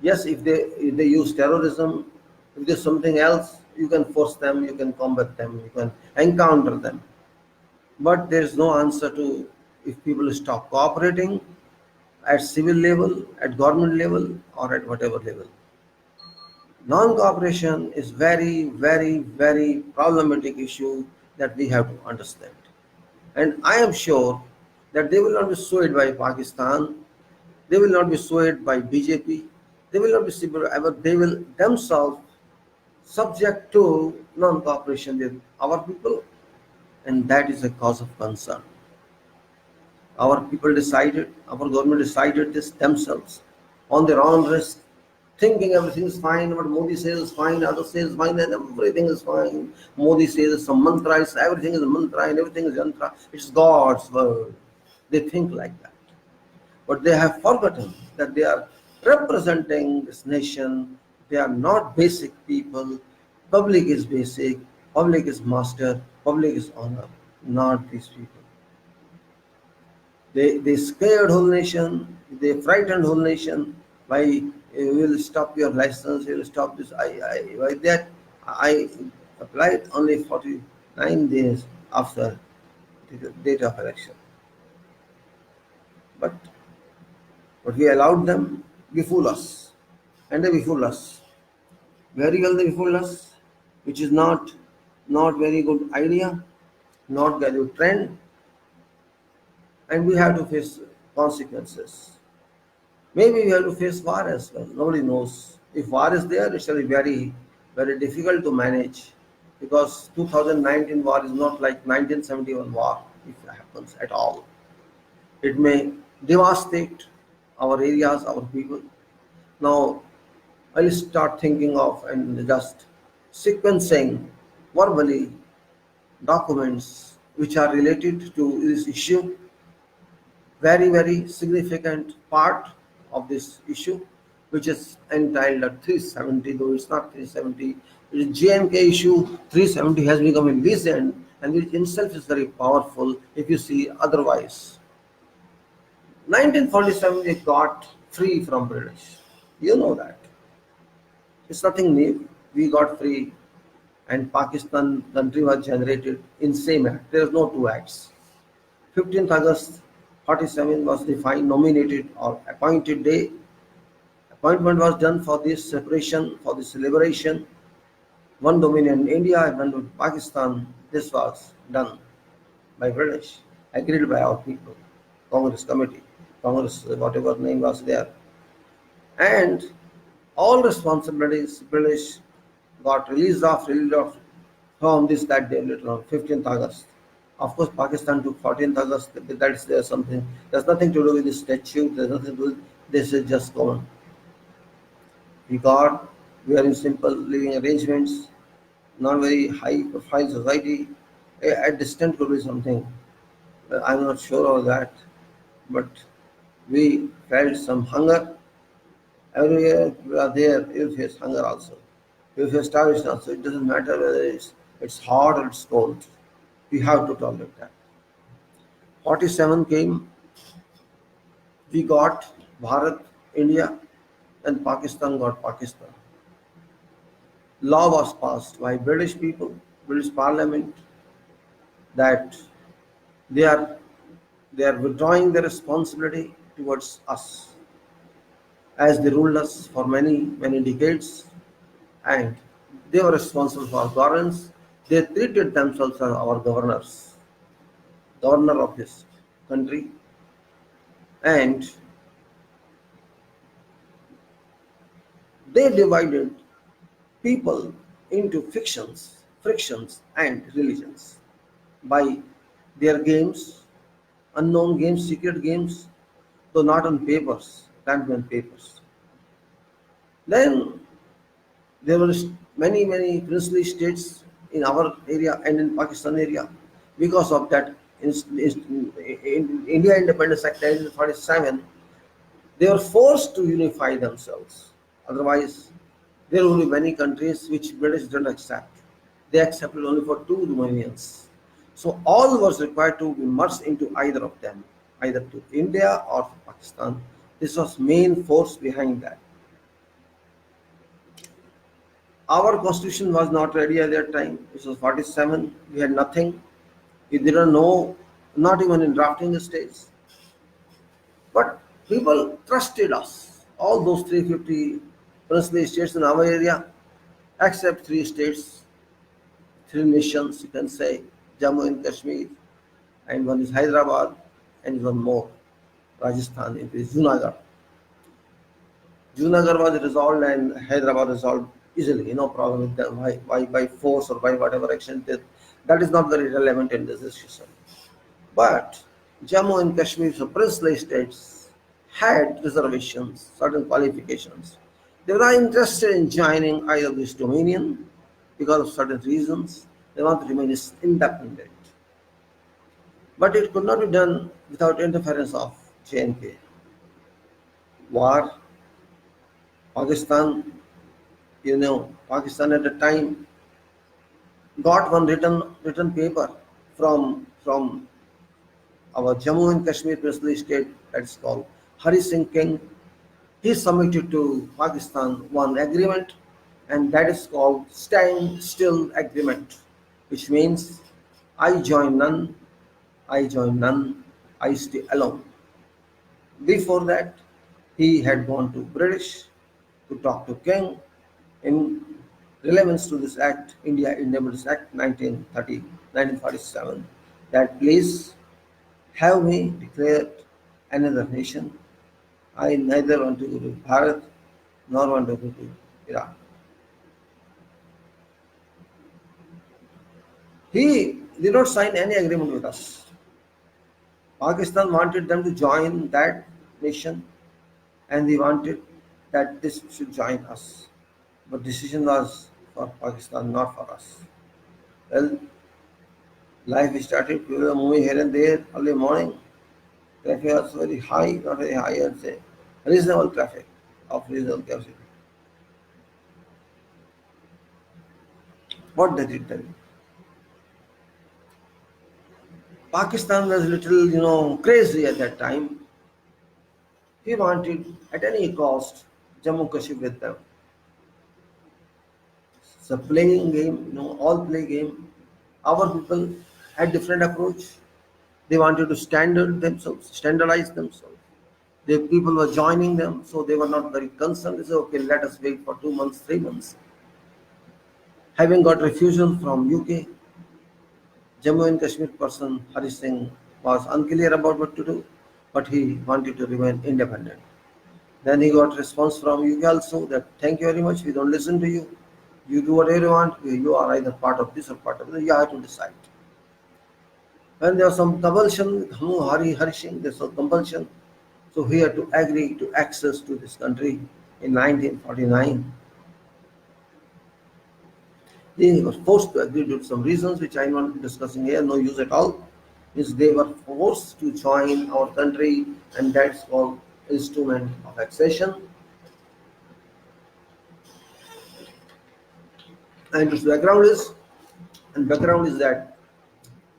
Yes, if they use terrorism, if there's something else, you can force them, you can combat them, you can encounter them. But there is no answer to if people stop cooperating at civil level, at government level, or at whatever level. Non-cooperation is very, very, very problematic issue that we have to understand. And I am sure that they will not be swayed by Pakistan, they will not be swayed by BJP, they will not be swayed ever, they will themselves subject to non-cooperation with our people, and that is a cause of concern. Our people decided, our government decided this themselves on their own risk, thinking everything is fine, what Modi says is fine, others says is fine, and everything is fine. Modi says some mantra, everything is a mantra and everything is yantra. It's God's word. They think like that. But they have forgotten that they are representing this nation. They are not basic people. Public is basic, public is master, public is honor, not these people. They scared whole nation, they frightened whole nation by we will stop your license, we will stop this. By that I applied only 49 days after the date of election. But we allowed them befool us. And they befool us. Very well they befool us, which is not very good idea, not very good trend, and we have to face consequences. Maybe we have to face war as well. Nobody knows. If war is there, it shall be very, very difficult to manage because 2019 war is not like 1971 war, if it happens at all. It may devastate our areas, our people. Now, I'll start thinking of and just sequencing verbally documents which are related to this issue. Very, very significant part of this issue, which is entitled at 370, though it's not 370. It is JMK issue. 370 has become a legend, and which itself is very powerful if you see otherwise. 1947 we got free from British. You know that. It's nothing new. We got free, and Pakistan country was generated in same act. There is no two acts. 15th August 47 was defined, nominated or appointed day. Appointment was done for this separation, for this liberation. One dominion India and one Pakistan. This was done by British, agreed by our people, Congress committee, Congress, whatever name was there. And all responsibilities, British got released off from this that day later on, 15th August. Of course, Pakistan took 14th August. That is there something. There's nothing to do with the statute. There's nothing to do with this. Is just common. We are in simple living arrangements, not very high profile society. At distant could be something. I'm not sure of that, but we felt some hunger. Everywhere we are there, you face hunger also. You face starvation also. It doesn't matter whether it's hot or it's cold. We have to tolerate that. 47 came, we got Bharat India, and Pakistan got Pakistan. Law was passed by British people, British Parliament, that they are withdrawing their responsibility towards us, as they ruled us for many, many decades, and they were responsible for governance. They treated themselves as our governor of this country, and they divided people into frictions, and religions by their games, unknown games, secret games, though not on papers, can't be on papers. Then there were many princely states in our area and in Pakistan area. Because of that, in India Independence Act 1947, they were forced to unify themselves. Otherwise, there will be many countries which British didn't accept. They accepted only for two dominions. So all was required to be merged into either of them, either to India or Pakistan. This was main force behind that. Our constitution was not ready at that time. It was 47. We had nothing. We didn't know, not even in drafting stage. But people trusted us. All those 350 princely states in our area, except three states, three nations, you can say, Jammu and Kashmir, and one is Hyderabad, and one more, Rajasthan, it is Junagadh. Junagadh was resolved and Hyderabad resolved easily, no problem with them. Why by force or by whatever action that is not very relevant in this discussion. But Jammu and Kashmir, so princely states, had reservations, certain qualifications. They were not interested in joining either this dominion because of certain reasons. They want to remain independent. But it could not be done without interference of J&K. War, Pakistan, Pakistan at the time got one written paper from our Jammu and Kashmir princely state, that's called Hari Singh King. He submitted to Pakistan one agreement, and that is called Stand Still Agreement, which means I join none, I join none, I stay alone. Before that, he had gone to British to talk to King in relevance to this act, India Independence Act 1947, that please have me declared another nation. I neither want to go to Bharat nor want to go to Iraq. He did not sign any agreement with us. Pakistan wanted them to join that nation, and they wanted that this should join us. But decision was for Pakistan, not for us. Well, life started, we were moving here and there early morning. Traffic was very high, not very high, I'd say. Reasonable traffic of reasonable capacity. What did it tell you? Pakistan was little, crazy at that time. He wanted, at any cost, Jammu Kashmir with them. It's a playing game, all play game. Our people had different approach. They wanted to standardize themselves. The people were joining them, so they were not very concerned. They said, okay, let us wait for 2 months, 3 months. Having got refusal from UK, Jammu and Kashmir person Hari Singh was unclear about what to do, but he wanted to remain independent. Then he got response from UK also that thank you very much, we don't listen to you. You do whatever you want, you are either part of this or part of this, you have to decide. When there was some compulsion, Hari Singh, there was compulsion, so he had to agree to access to this country in 1949. He was forced to agree due to some reasons which I am not discussing here, no use at all. Means they were forced to join our country, and that's called instrument of accession. And its background is that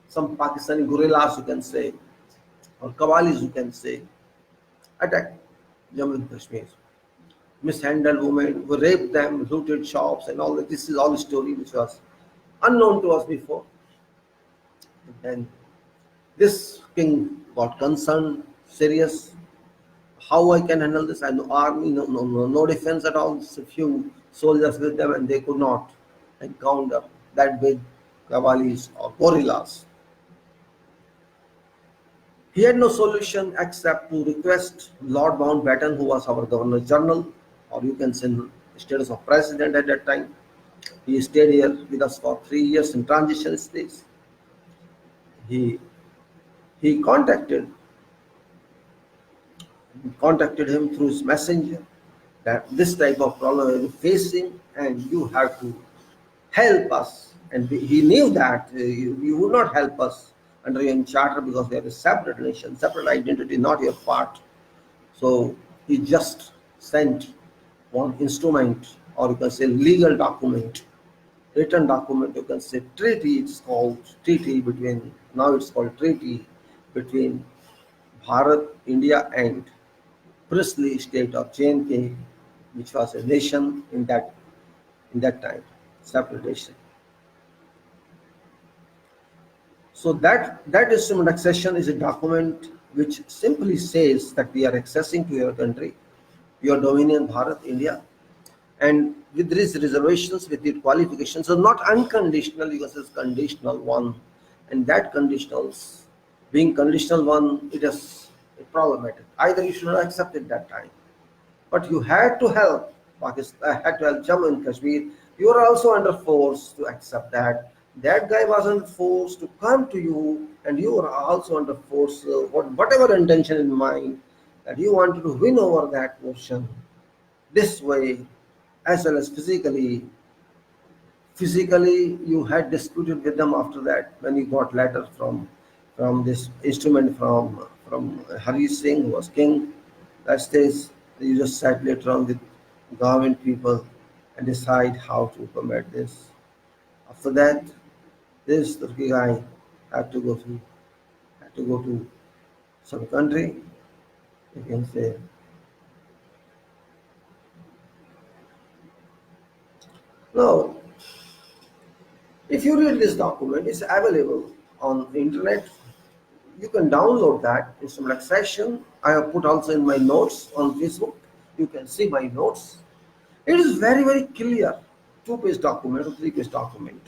some Pakistani guerrillas, you can say, or Qawwalis, you can say, attacked Jammu and Kashmir, mishandled women, who raped them, looted shops, and all that. This is all a story which was unknown to us before. And then this king got concerned, serious. How I can handle this? I know army, no defense at all. Just a few soldiers with them, and they could not encounter that big Qawwalis or guerrillas. He had no solution except to request Lord Mountbatten, who was our Governor General, or you can say status of President at that time. He stayed here with us for 3 years in transition stage. He contacted him through his messenger that this type of problem is facing and you have to help us. And he knew that you would not help us under your charter because we are a separate nation, separate identity, not your part. So he just sent one instrument, or you can say legal document, written document, you can say treaty, it's called treaty between, now it's called treaty between Bharat, India and princely state of J&K, which was a nation in that time, separate nation. So that instrument accession is a document which simply says that we are accessing to your country, your dominion, Bharat, India, and with these reservations, with the qualifications, so not unconditional because it's conditional one, and that conditionals, being conditional one, it is problematic. Either you should not accept it that time, but you had to help Pakistan, had to help Jammu and Kashmir. You were also under force to accept that. That guy wasn't forced to come to you, and you were also under force, whatever intention in mind, that you wanted to win over that portion this way, as well as physically you had disputed with them after that when you got letter from this instrument from Hari Singh, who was king. That stays, you just sat later on with government people and decide how to combat this. After that, this Turkey guy had to go to some country, you can say. Now, if you read this document, it's available on the internet. You can download that instrument accession. I have put also in my notes on Facebook. You can see my notes. It is very, very clear. Two-page document or three-page document.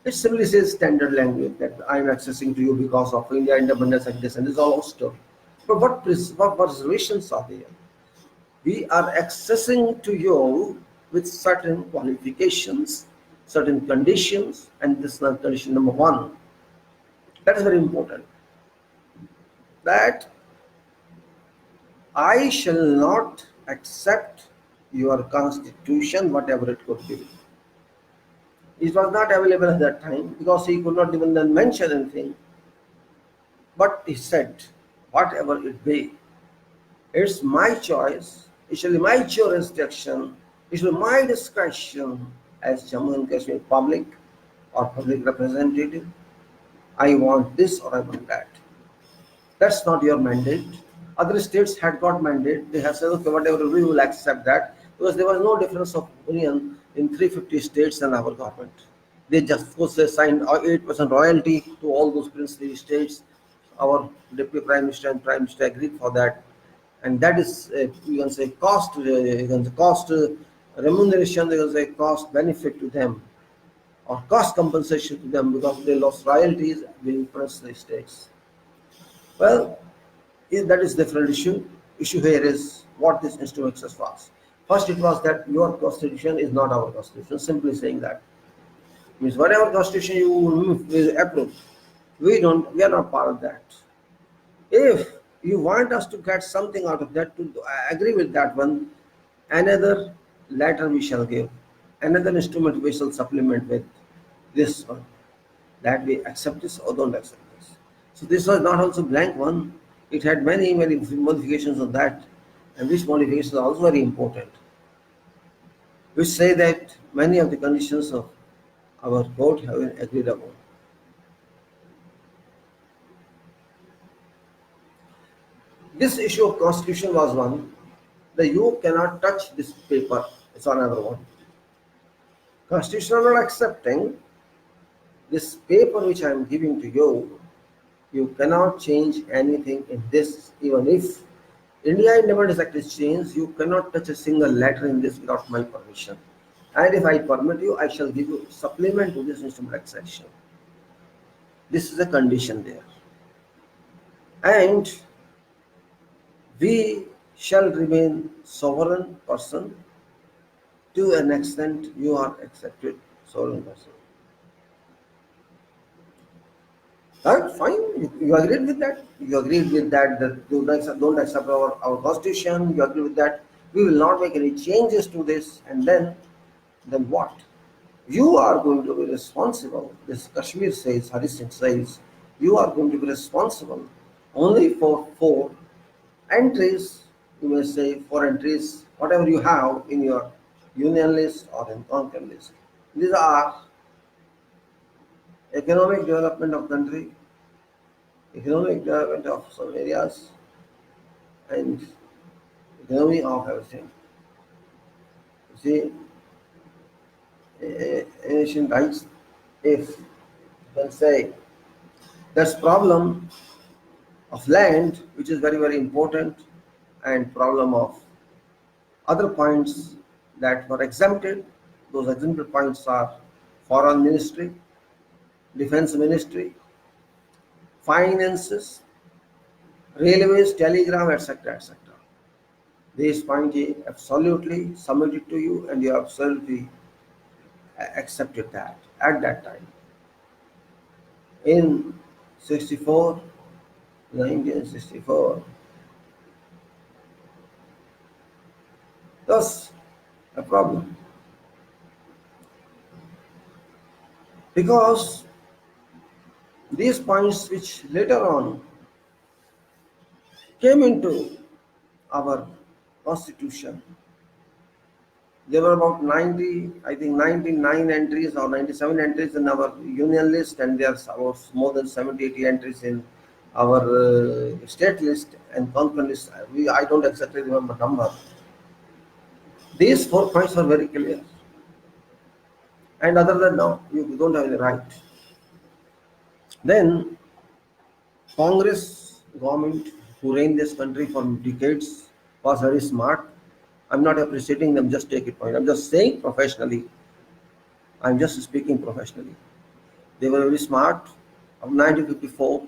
It simply says standard language that I am accessing to you because of India independence and this, and this is all story. But what reservations are there? We are accessing to you with certain qualifications, certain conditions, and this is condition number one. That is very important. That I shall not accept your constitution, whatever it could be. It was not available at that time because he could not even then mention anything. But he said, whatever it be, it's my choice, it shall be my jurisdiction, it shall be my discretion as Jammu and Kashmir public or public representative. I want this or I want that. That's not your mandate. Other states had got mandate. They have said, okay, whatever we will accept that because there was no difference of opinion in 350 states and our government. They just, of course, they signed 8% royalty to all those princely states. Our deputy prime minister and prime minister agreed for that, and that is you can say cost, remuneration, you can say cost benefit to them or cost compensation to them because they lost royalties being princely states. Well, that is different issue. Issue here is what this instrument access was. First, it was that your constitution is not our constitution. Simply saying that means whatever constitution you approve, we are not part of that. If you want us to get something out of that, to agree with that one, another letter we shall give, another instrument we shall supplement with this one, that we accept this or don't accept this. So this was not also blank one. It had many, many modifications on that, and these modifications are also very important, which say that many of the conditions of our court have been agreed upon. This issue of constitution was one. The you cannot touch this paper. It's another one. Constitution are not accepting this paper which I am giving to you. You cannot change anything in this. Even if India Independence Act is changed, you cannot touch a single letter in this without my permission. And if I permit you, I shall give you supplement to this instrument accession. This is a condition there. And we shall remain sovereign person to an extent you are accepted sovereign person. Right? Fine. You agreed with that. You agreed with that you don't accept our constitution. You agree with that. We will not make any changes to this. And then what? You are going to be responsible. This Kashmir says, Hari Singh says, you are going to be responsible only for four entries, you may say four entries, whatever you have in your union list or in concurrent list. These are economic development of country, economic development of some areas, and economy of everything. You see, in ancient times, if you can say that's problem of land, which is very, very important, and problem of other points that were exempted. Those exempted points are foreign ministry, defense ministry, finances, railways, telegram, etc., etc. These points he absolutely submitted to you, and you absolutely accepted that at that time. In 64, 1964, thus a problem because these points which later on came into our constitution. There were about 90, I think 99 entries or 97 entries in our union list, and there's about more than 70, 80 entries in our state list and concurrent list. I don't exactly remember number. These 4 points are very clear. And other than no, you don't have any right. Then Congress government who reigned this country for decades was very smart. I'm not appreciating them, just take it point. I'm just saying professionally. I'm just speaking professionally. They were very smart. Of 1954,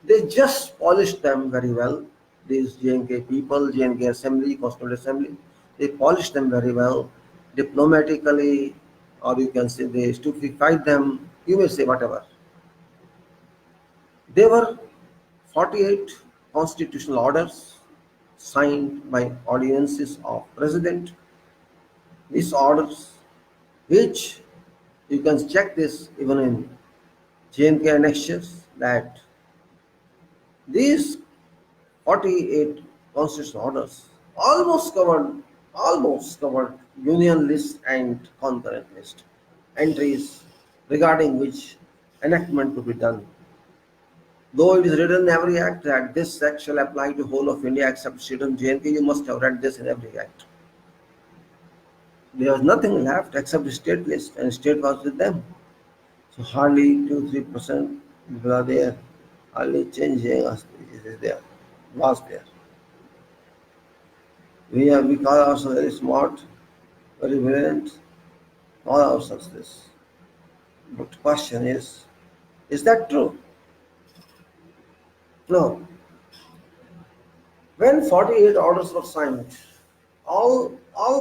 they just polished them very well. These JNK people, JNK Assembly, Constituent Assembly, they polished them very well, diplomatically, or you can say they stupefied them. You may say whatever. There were 48 constitutional orders signed by audiences of president. These orders, which you can check this even in JNK annexures, that these 48 constitutional orders almost covered union list and concurrent list entries regarding which enactment to be done. Though it is written in every act that this act shall apply to whole of India except state and JNK, you must have read this in every act. There was nothing left except the state list, and state was with them. So hardly 2-3% people are there. Hardly changing us is there, was there. We call ourselves very smart, very brilliant, call ourselves this. But the question is that true? No. When 48 orders were signed, all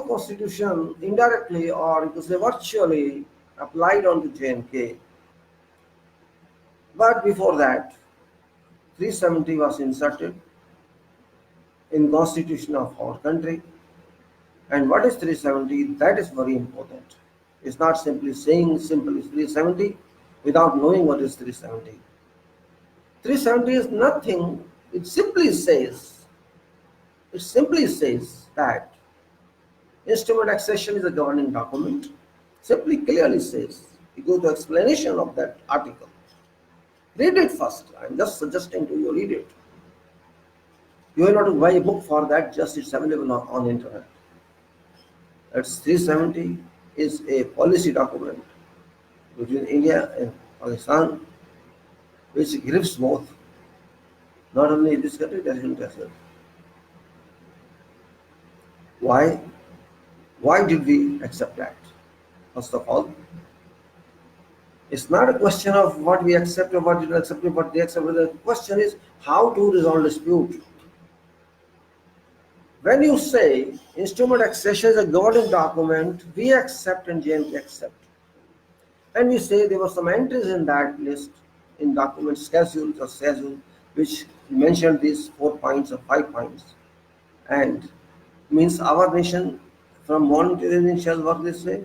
constitution indirectly or you could say virtually applied on to JNK. But before that, 370 was inserted in constitution of our country. And what is 370? That is very important. It's not simply saying simply 370 without knowing what is 370. 370 is nothing. It simply says that instrument accession is a governing document. Simply clearly says. You go to explanation of that article. Read it first. I'm just suggesting to you read it. You will not buy a book for that, just it's available on internet. That's 370 is a policy document between India and Pakistan, which grips both, not only this country, but international. Why? Why did we accept that? First of all, it's not a question of what we accept or what did not accept, what they accept. The question is how to resolve dispute. When you say instrument accession is a governing document, we accept and JNK accept. And we say there were some entries in that list in document schedule, which mentioned these 4 points or 5 points. And means our nation from morning to evening shall work this way.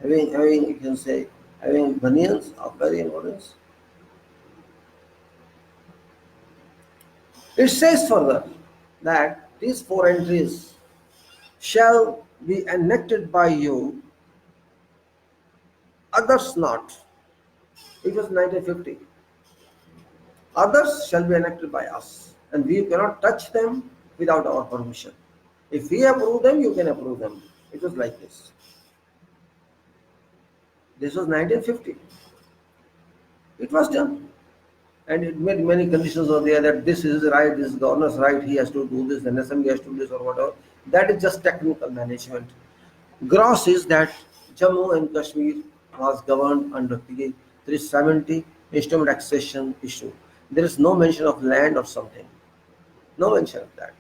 Having you can say having bunions of very importance. It says further that these 4 entries shall be enacted by you, others not. It was 1950. Others shall be enacted by us. and we cannot touch them without our permission. If we approve them, you can approve them. It was like this. This was 1950. It was done. And it made many conditions are there that this is right, this is governor's right, he has to do this, and assembly has to do this or whatever. That is just technical management. Gross is that Jammu and Kashmir was governed under the 370 instrument accession issue. There is no mention of land or something. No mention of that.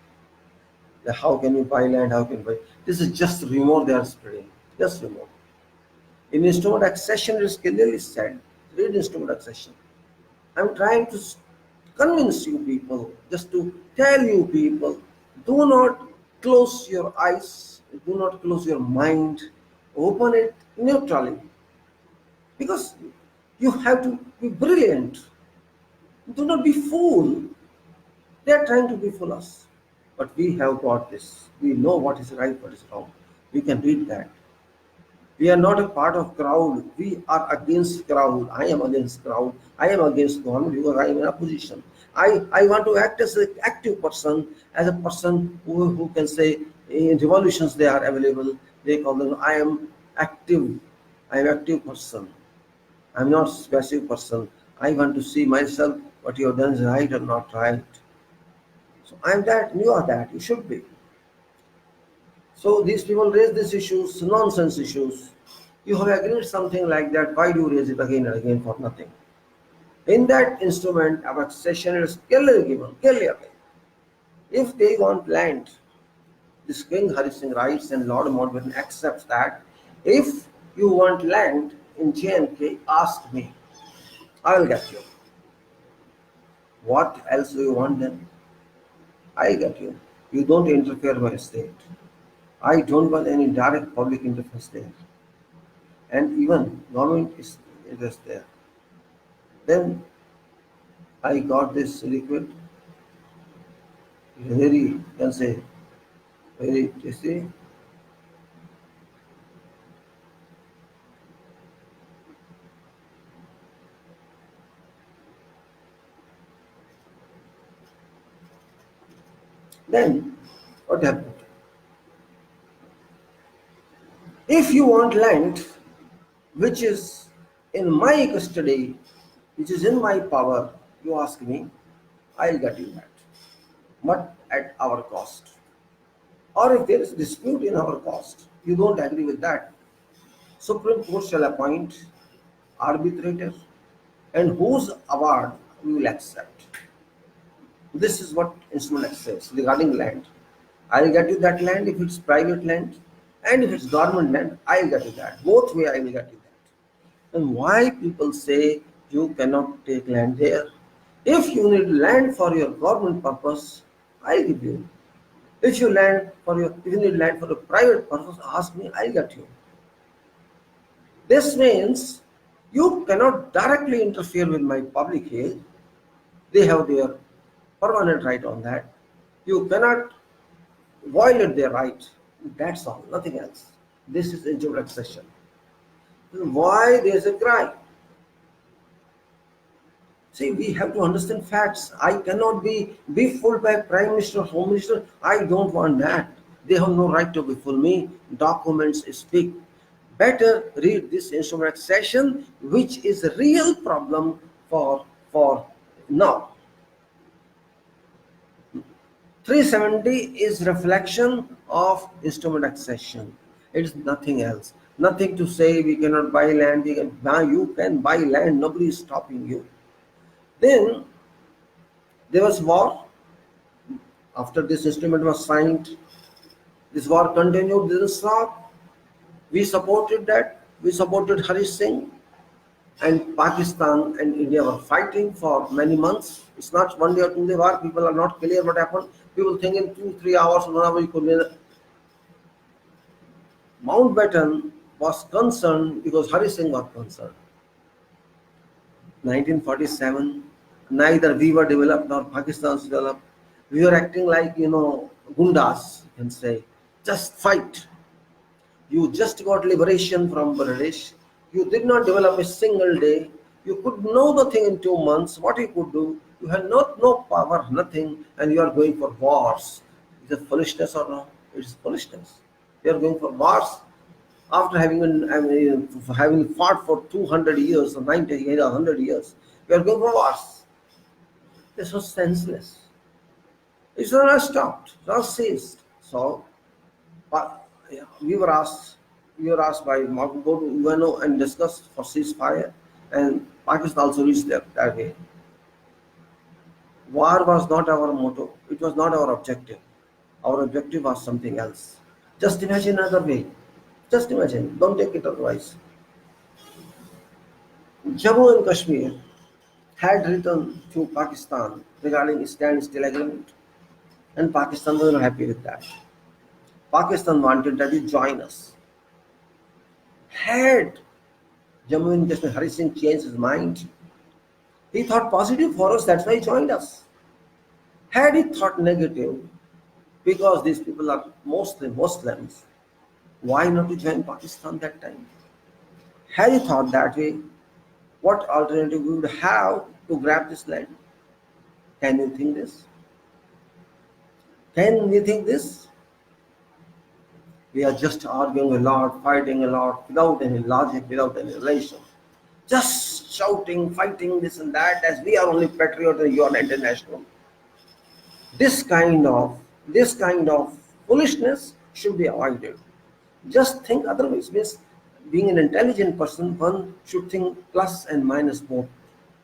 How can you buy land? How can you buy? This is just rumor they are spreading. Just rumor. In instrument accession, it is clearly said. Read instrument accession. I'm trying to convince you people, just to tell you people, do not close your eyes, do not close your mind, open it neutrally. Because you have to be brilliant. Do not be fool. They are trying to befool us. But we have got this. We know what is right, what is wrong. We can read that. We are not a part of crowd. We are against crowd. I am against crowd. I am against government because I am in opposition. I want to act as an active person, as a person who can say in revolutions they are available. They call them, I am active. I am active person. I am not passive person. I want to see myself what you have done is right or not right. So I am that, and you are that. You should be. So these people raise these issues, nonsense issues. You have agreed something like that. Why do you raise it again and again for nothing? In that instrument, our accession is clearly given, clearly. If they want land, this King Hari Singh writes and Lord Mountbatten accepts that. If you want land in J&K, ask me. I will get you. What else do you want then? I get you. You don't interfere with my state. I don't want any direct public interference there. And even government is interest there. Then I got this liquid, very, you can say, very tasty. Then what happened? If you want land which is in my custody, which is in my power, you ask me, I'll get you that. But at our cost. Or if there is dispute in our cost, you don't agree with that, Supreme Court shall appoint arbitrator and whose award we will accept. This is what instrument says regarding land. I'll get you that land if it's private land, and if it's government land, I'll get you that. Both way I will get you that. And why people say you cannot take land there? If you need land for your government purpose, I'll give you. If you need land for a private purpose, ask me, I'll get you. This means you cannot directly interfere with my public health. They have their permanent right on that. You cannot violate their right. That's all, nothing else. This is injured accession. Why there is a crime? See, we have to understand facts. I cannot be fooled by Prime Minister, Home Minister. I don't want that. They have no right to befool me. Documents speak. Better read this instrument accession, which is a real problem for now. 370 is reflection of instrument accession. It is nothing else. Nothing to say we cannot buy land. You can buy land. Nobody is stopping you. Then there was war. After this instrument was signed, this war continued, didn't stop. We supported that. We supported Hari Singh, and Pakistan and India were fighting for many months. It's not 1 day or 2 day war. People are not clear what happened. People think in 2-3 hours, 1 hour you could win. Mountbatten was concerned because Hari Singh was concerned. 1947, neither we were developed nor Pakistan was developed. We were acting like, gundas, you can say. Just fight. You just got liberation from British. You did not develop a single day. You could know the thing in 2 months. What you could do? You have no power, nothing, and you are going for wars. Is it foolishness or no? It is foolishness. You are going for wars after having fought for 200 years or 90 years or 100 years. You are going for wars. This was senseless. It's not stopped, not ceased. So, yeah, we were asked by Mark to go to UNO and discuss for ceasefire, and Pakistan also reached there that way. War was not our motto. It was not our objective. Our objective was something else. Just imagine another way. Just imagine. Don't take it otherwise. Jammu and Kashmir had written to Pakistan regarding standstill agreement, and Pakistan was not happy with that. Pakistan wanted that you join us. Had Jammu and Kashmir Hari Singh changed his mind, he thought positive for us, that's why he joined us. Had he thought negative, because these people are mostly Muslims, why not to join Pakistan that time? Had he thought that way, what alternative we would have to grab this land? Can you think this? Can we think this? We are just arguing a lot, fighting a lot, without any logic, without any relation. Just shouting, fighting this and that, as we are only patriot and you are international. This kind of foolishness should be avoided. Just think otherwise. Means being an intelligent person, one should think plus and minus both.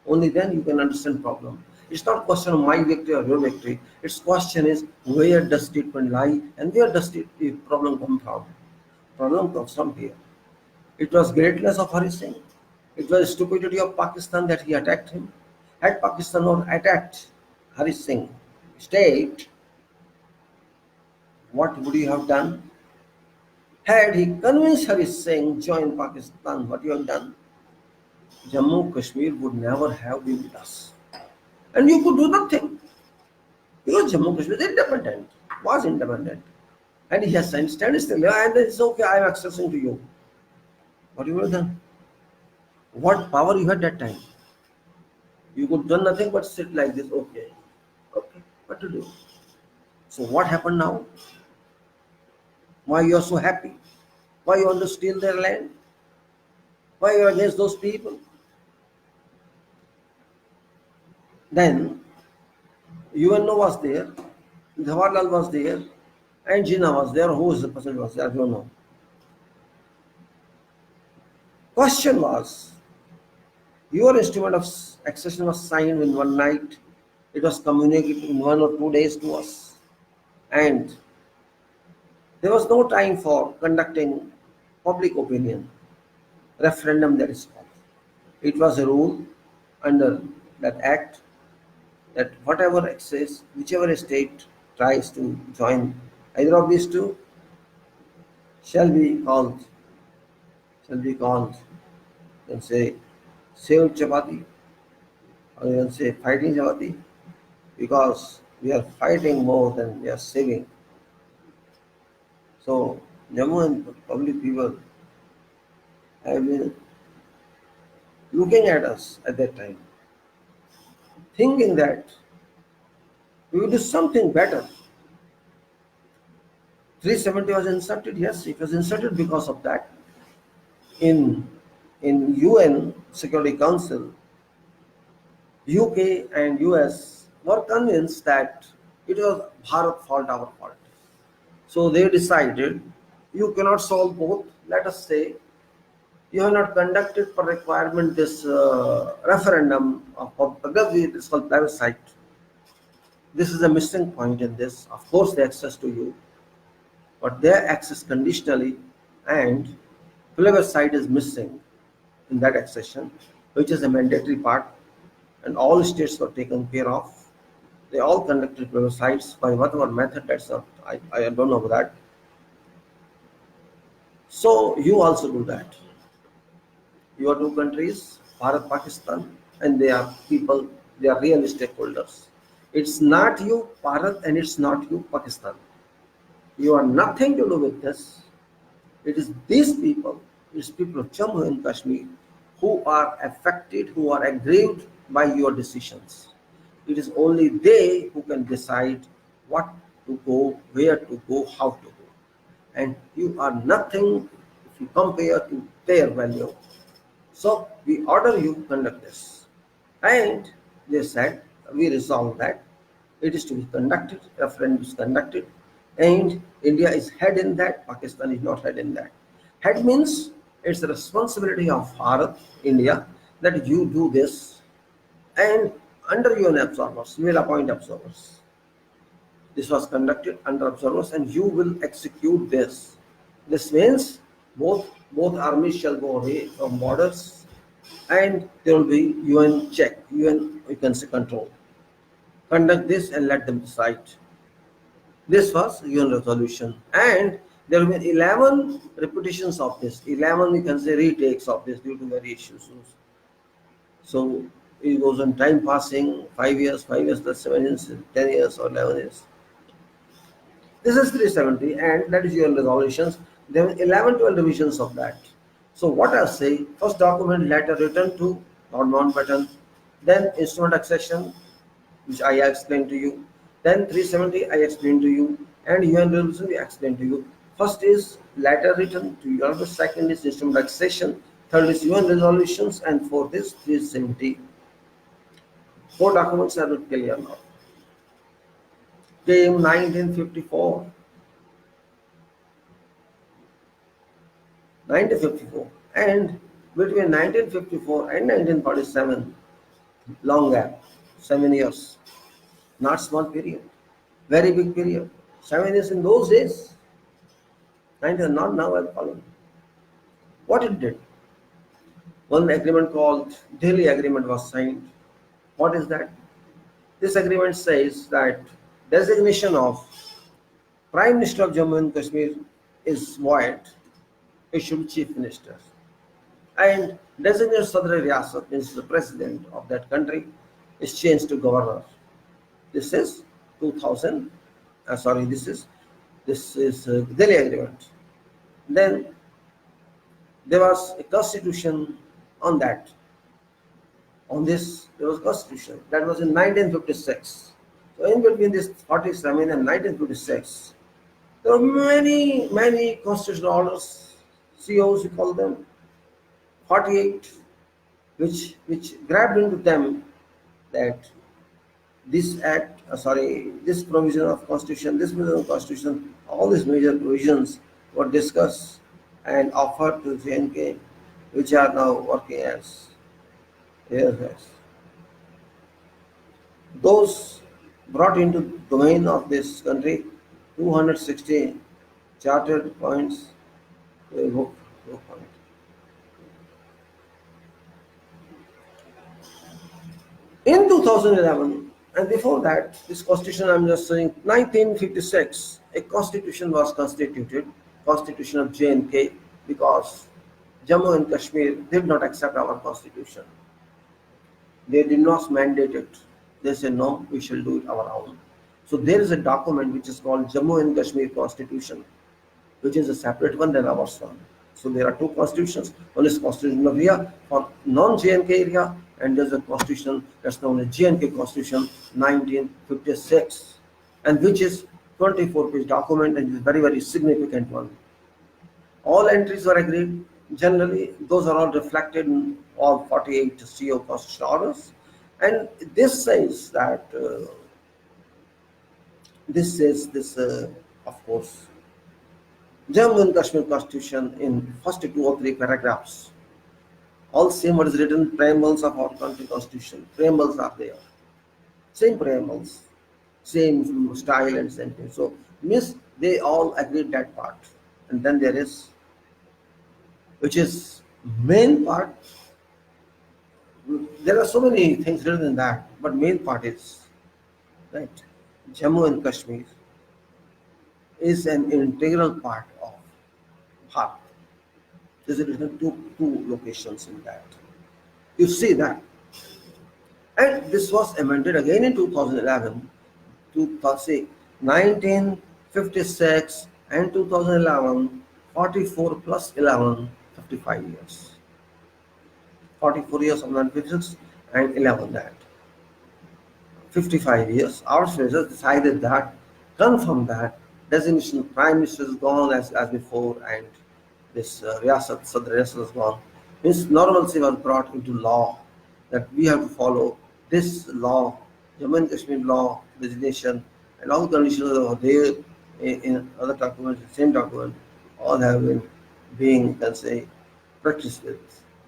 Only then you can understand problem. It's not question of my victory or your victory. Its question is where does statement lie and where does the problem come from? Problem comes from here. It was greatness of Hari Singh. It was stupidity of Pakistan that he attacked him. Had Pakistan not attacked Hari Singh state, what would you have done? Had he convinced Hari Singh join Pakistan, what you have done? Jammu Kashmir would never have been with us. And you could do nothing. Because Jammu Kashmir is independent, was independent. And he has signed standstill. And it's okay, I am accessing to you. What you would have done? What power you had that time? You could do nothing but sit like this, okay. Okay, what to do? So what happened now? Why you are so happy? Why you want to steal their land? Why you are against those people? Then UNO was there, Jawaharlal was there, and Jinnah was there. Who is the person was there? I don't know. Question was, your instrument of accession was signed in one night. It was communicated in 1 or 2 days to us. And there was no time for conducting public opinion, referendum that is called. It was a rule under that act that whatever access, whichever state tries to join either of these two shall be called, you can say saved chapati, or you can say fighting chapati, because we are fighting more than we are saving. So Jammu and public people have been looking at us at that time, thinking that we will do something better. 370 was inserted, yes, it was inserted because of that. In UN Security Council, UK and US were convinced that it was Bharat fault, our fault. So they decided, you cannot solve both. Let us say you have not conducted for requirement this referendum of it is called plebiscite. This is a missing point in this. Of course, they access to you, but their access conditionally, and plebiscite is missing in that accession, which is a mandatory part, and all states were taken care of. They all conducted plebiscites by whatever method. That's not, I don't know that. So you also do that. Your two countries, Bharat, Pakistan, and they are people, they are real stakeholders. It's not you, Bharat, and it's not you, Pakistan. You are nothing to do with this. It is these people, it's people of Jammu and Kashmir, who are affected, who are aggrieved by your decisions. It is only they who can decide what to go, where to go, how to go. And you are nothing if you compare to their value. So we order you conduct this. And they said, we resolved that it is to be conducted, referendum is conducted, and India is head in that, Pakistan is not head in that. Head means it's the responsibility of Bharat, India, that you do this, and under UN observers, you will appoint observers. This was conducted under observers, and you will execute this. This means both armies shall go away from borders, and there will be UN check, UN you can say control. Conduct this and let them decide. This was UN resolution, and there will be 11 repetitions of this. 11 you can say retakes of this due to various issues. So it goes on time passing 5 years plus 7 years, 10 years or 11 years. This is 370, and that is UN resolutions. There are 11 12 revisions of that. So what I say, first document letter written to Lord Mountbatten, then instrument accession, which I explained to you, then 370 I explained to you, and UN resolution I explained to you. First is letter written to Europe, the second is instrument accession, third is UN resolutions, and fourth is 370. Four documents are not clear now. Came 1954. 1954, and between 1954 and 1947, long gap, 7 years, not small period, very big period. 7 years in those days, 19, not now I'm following. What it did? One agreement called Delhi Agreement was signed. What is that? This agreement says that designation of Prime Minister of Jammu and Kashmir is void. It should be Chief Minister. And designated Sadr Riyasat means the president of that country is changed to governor. This is 2000. This is Delhi Agreement. Then there was a constitution on that. On this, there was a constitution that was in 1956. So in between this 47 and 1956, there were many constitutional orders, COs we call them, 48, which grabbed into them that this provision of constitution, this provision of constitution, all these major provisions were discussed and offered to JNK, which are now working as AFS. Those brought into domain of this country 260 chartered points. Point. In 2011, and before that, this constitution I'm just saying, 1956, a constitution was constituted, constitution of JNK, because Jammu and Kashmir did not accept our constitution. They did not mandate it. They said, no, we shall do it our own. So there is a document which is called Jammu and Kashmir Constitution, which is a separate one than ours one. So there are two constitutions. One is Constitution of India for non-JNK area, and there's a constitution that's known as JNK Constitution 1956, and which is 24-page document and is very, very significant one. All entries were agreed. Generally, those are all reflected in all 48 CO constitutional orders. And this says that, of course, Jammu and Kashmir Constitution in first 2 or 3 paragraphs. All same what is written preambles of our country constitution. Preambles are there. Same preambles, same style and sentence. So means they all agreed that part. And then there is, which is main part. There are so many things written in that, but main part is right. Jammu and Kashmir is an integral part of Bharat. There's written two locations in that. You see that. And this was amended again in 2011 to say 1956 and 2011, 44 plus 11, 55 years. 44 years of 1956 and 11 that. 55 years, our Treasurer decided that, confirmed that, designation Prime Minister is gone as before, and this Riyasat, Sadr Riyasat is gone. Means normalcy was brought into law that we have to follow this law, Jammu and Kashmir law, designation, and all conditions that are there in other documents, the same document, all have been being, you can say, practiced with.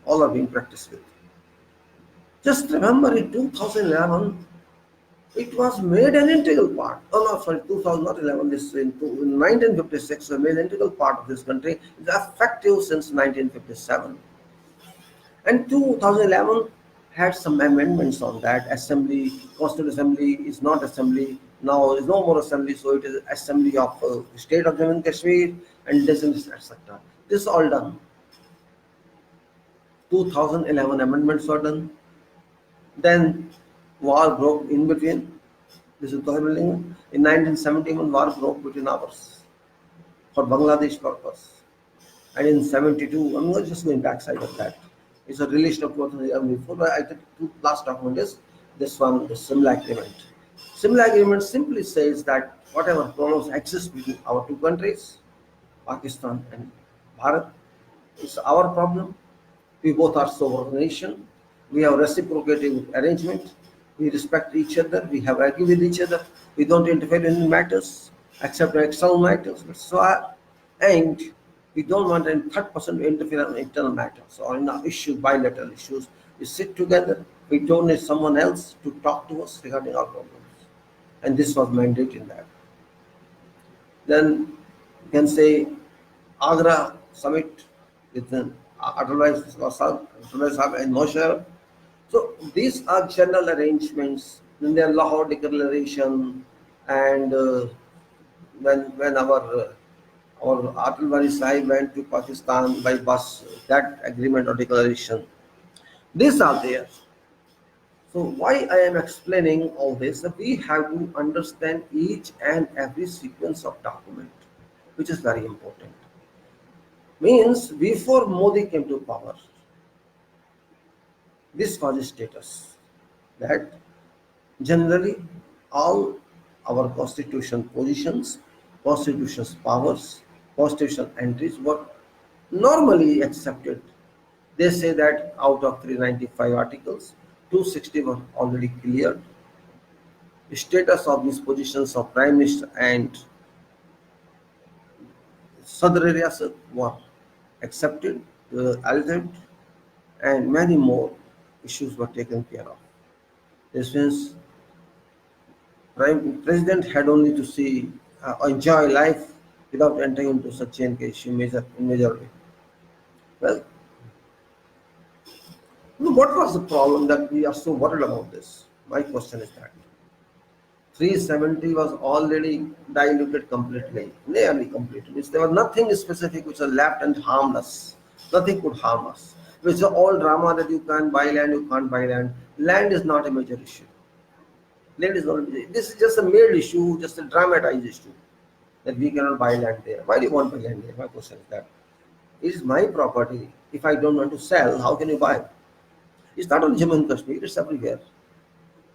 All are being practiced with. Just remember in 2011, it was made an integral part. Oh no, sorry, 2011. This in 1956, was made an integral part of this country. It's effective since 1957. And 2011 had some amendments on that. Assembly, Constituent Assembly is not assembly. Now there is no more assembly, so it is assembly of state of Jammu and Kashmir and designation, etc. This is all done. 2011 amendments were done. Then war broke in between. This is in 1971, war broke between ours for Bangladesh purpose. And in 72, I'm not just going backside of that. It's a relation of 2011 before, but I think the last document is this one, the Simla Agreement. Simla Agreement simply says that whatever problems exist between our two countries, Pakistan and Bharat, is our problem. We both are sovereign nation. We have reciprocating arrangement. We respect each other. We have agreed with each other. We don't interfere in matters except external matters. And we don't want any third person to interfere in internal matters or in our issues, bilateral issues. We sit together. We don't need someone else to talk to us regarding our problems. And this was mandated in that. Then you can say Agra summit with Atalai Sahib and Moshe. So these are general arrangements. Then there are Lahore Declaration, and when our Atalwari Sahib went to Pakistan by bus, that agreement or declaration. These are there. So why I am explaining all this? That we have to understand each and every sequence of document, which is very important. Means before Modi came to power, this was the status that generally all our constitution positions, constitution's powers, constitutional entries were normally accepted. They say that out of 395 articles, 260 were already cleared. The status of these positions of Prime Minister and Sadr Riyasat were accepted, altered, and many more issues were taken care of. This means President had only to see enjoy life without entering into such an issue in major way. Well, what was the problem that we are so worried about this? My question is that 370 was already diluted completely, nearly completely. There was nothing specific which was left and harmless. Nothing could harm us. It's all drama that you can't buy land, you can't buy land. Land is not a major issue. Land is not a major. This is just a made issue, just a dramatized issue that we cannot buy land there. Why do you want to buy land there? My question is that it is my property. If I don't want to sell, how can you buy? It's not only Jammu and Kashmir, it's everywhere.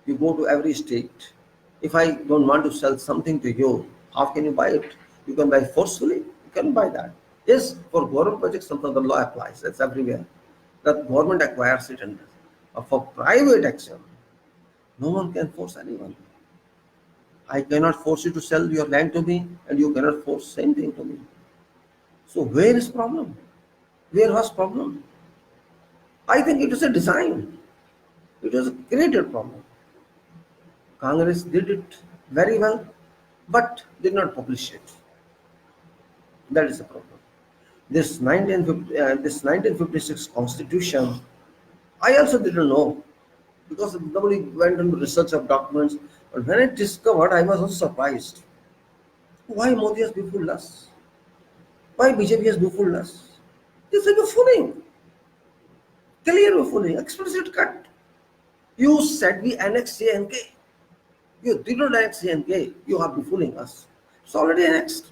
You go to every state. If I don't want to sell something to you, how can you buy it? You can buy forcefully, you can buy that. Yes, for government projects, sometimes the law applies. That's everywhere. The government acquires it, and for private action, no one can force anyone. I cannot force you to sell your land to me, and you cannot force same thing to me. So where is problem? Where was problem? I think it is a design. It was a created problem. Congress did it very well, but did not publish it. That is the problem. This 1956 Constitution, I also didn't know because nobody went into research of documents. But when I discovered, I was also surprised. Why Modi has befooled us? Why BJP has befooled us? This is befooling. Clear befooling, explicit cut. You said we annex J&K. You did not annex J&K. You are befooling us. It's already annexed.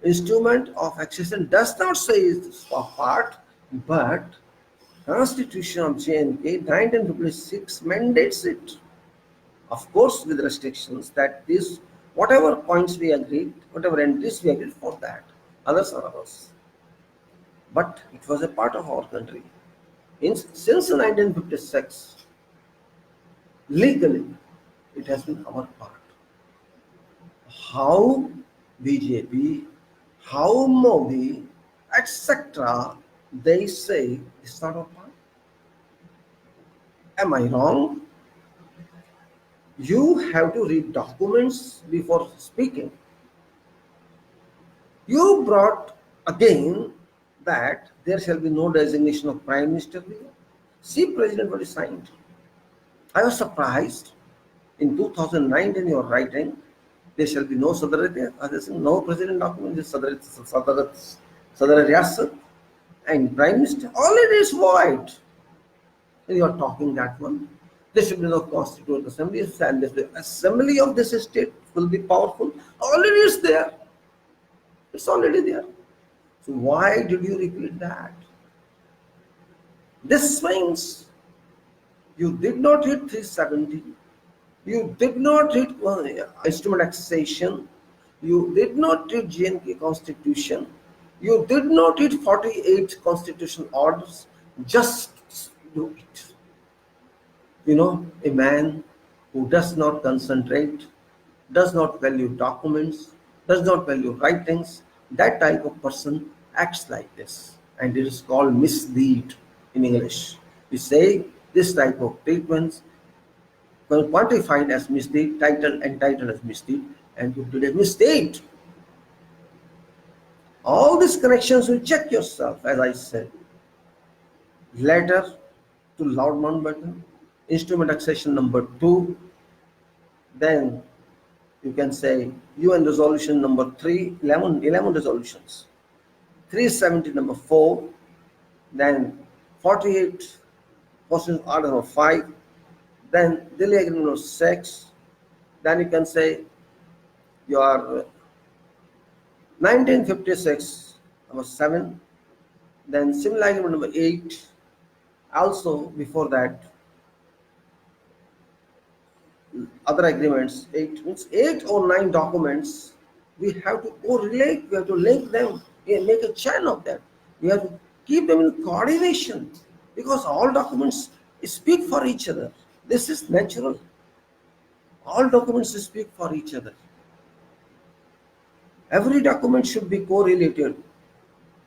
Instrument of accession does not say it's a part, but Constitution of JNK 1956 mandates it, of course with restrictions that this whatever points we agreed, whatever entries we agreed for that, others are ours. But it was a part of our country. Since 1956, legally, it has been our part. How BJP, how Modi, etc., they say it's not our part. Am I wrong? You have to read documents before speaking. You brought again that there shall be no designation of Prime Minister here. See, President, what is signed. I was surprised. In 2019, you are writing, there shall be no Sadar, no President document, this Sadar Riyasat and Prime Minister. Already is void. You are talking that one. There should be no Constituent Assembly, and the Assembly of this state will be powerful. Already is there. It's already there. So why did you repeat that? This means you did not hit 370. You did not hit instrument accession. You did not hit JNK Constitution. You did not hit 48 constitutional orders. Just do it. You know, a man who does not concentrate, does not value documents, does not value writings, that type of person acts like this. And it is called mislead in English. We say this type of treatments well quantified as misdeed, titled as misdeed, and you did a mistake. All these connections will check yourself, as I said. Letter to Lord Mountbatten, instrument accession number 2, then you can say UN resolution number 3, 11 resolutions, 370 number 4, then 48 constitutional order number 5, then Delhi Agreement number 6, then you can say your 1956 number 7, then similar agreement number 8, also before that other agreements. 8 means 8 or 9 documents we have to correlate, we have to link them, make a chain of that. We have to keep them in coordination because all documents speak for each other. This is natural. All documents speak for each other. Every document should be correlated,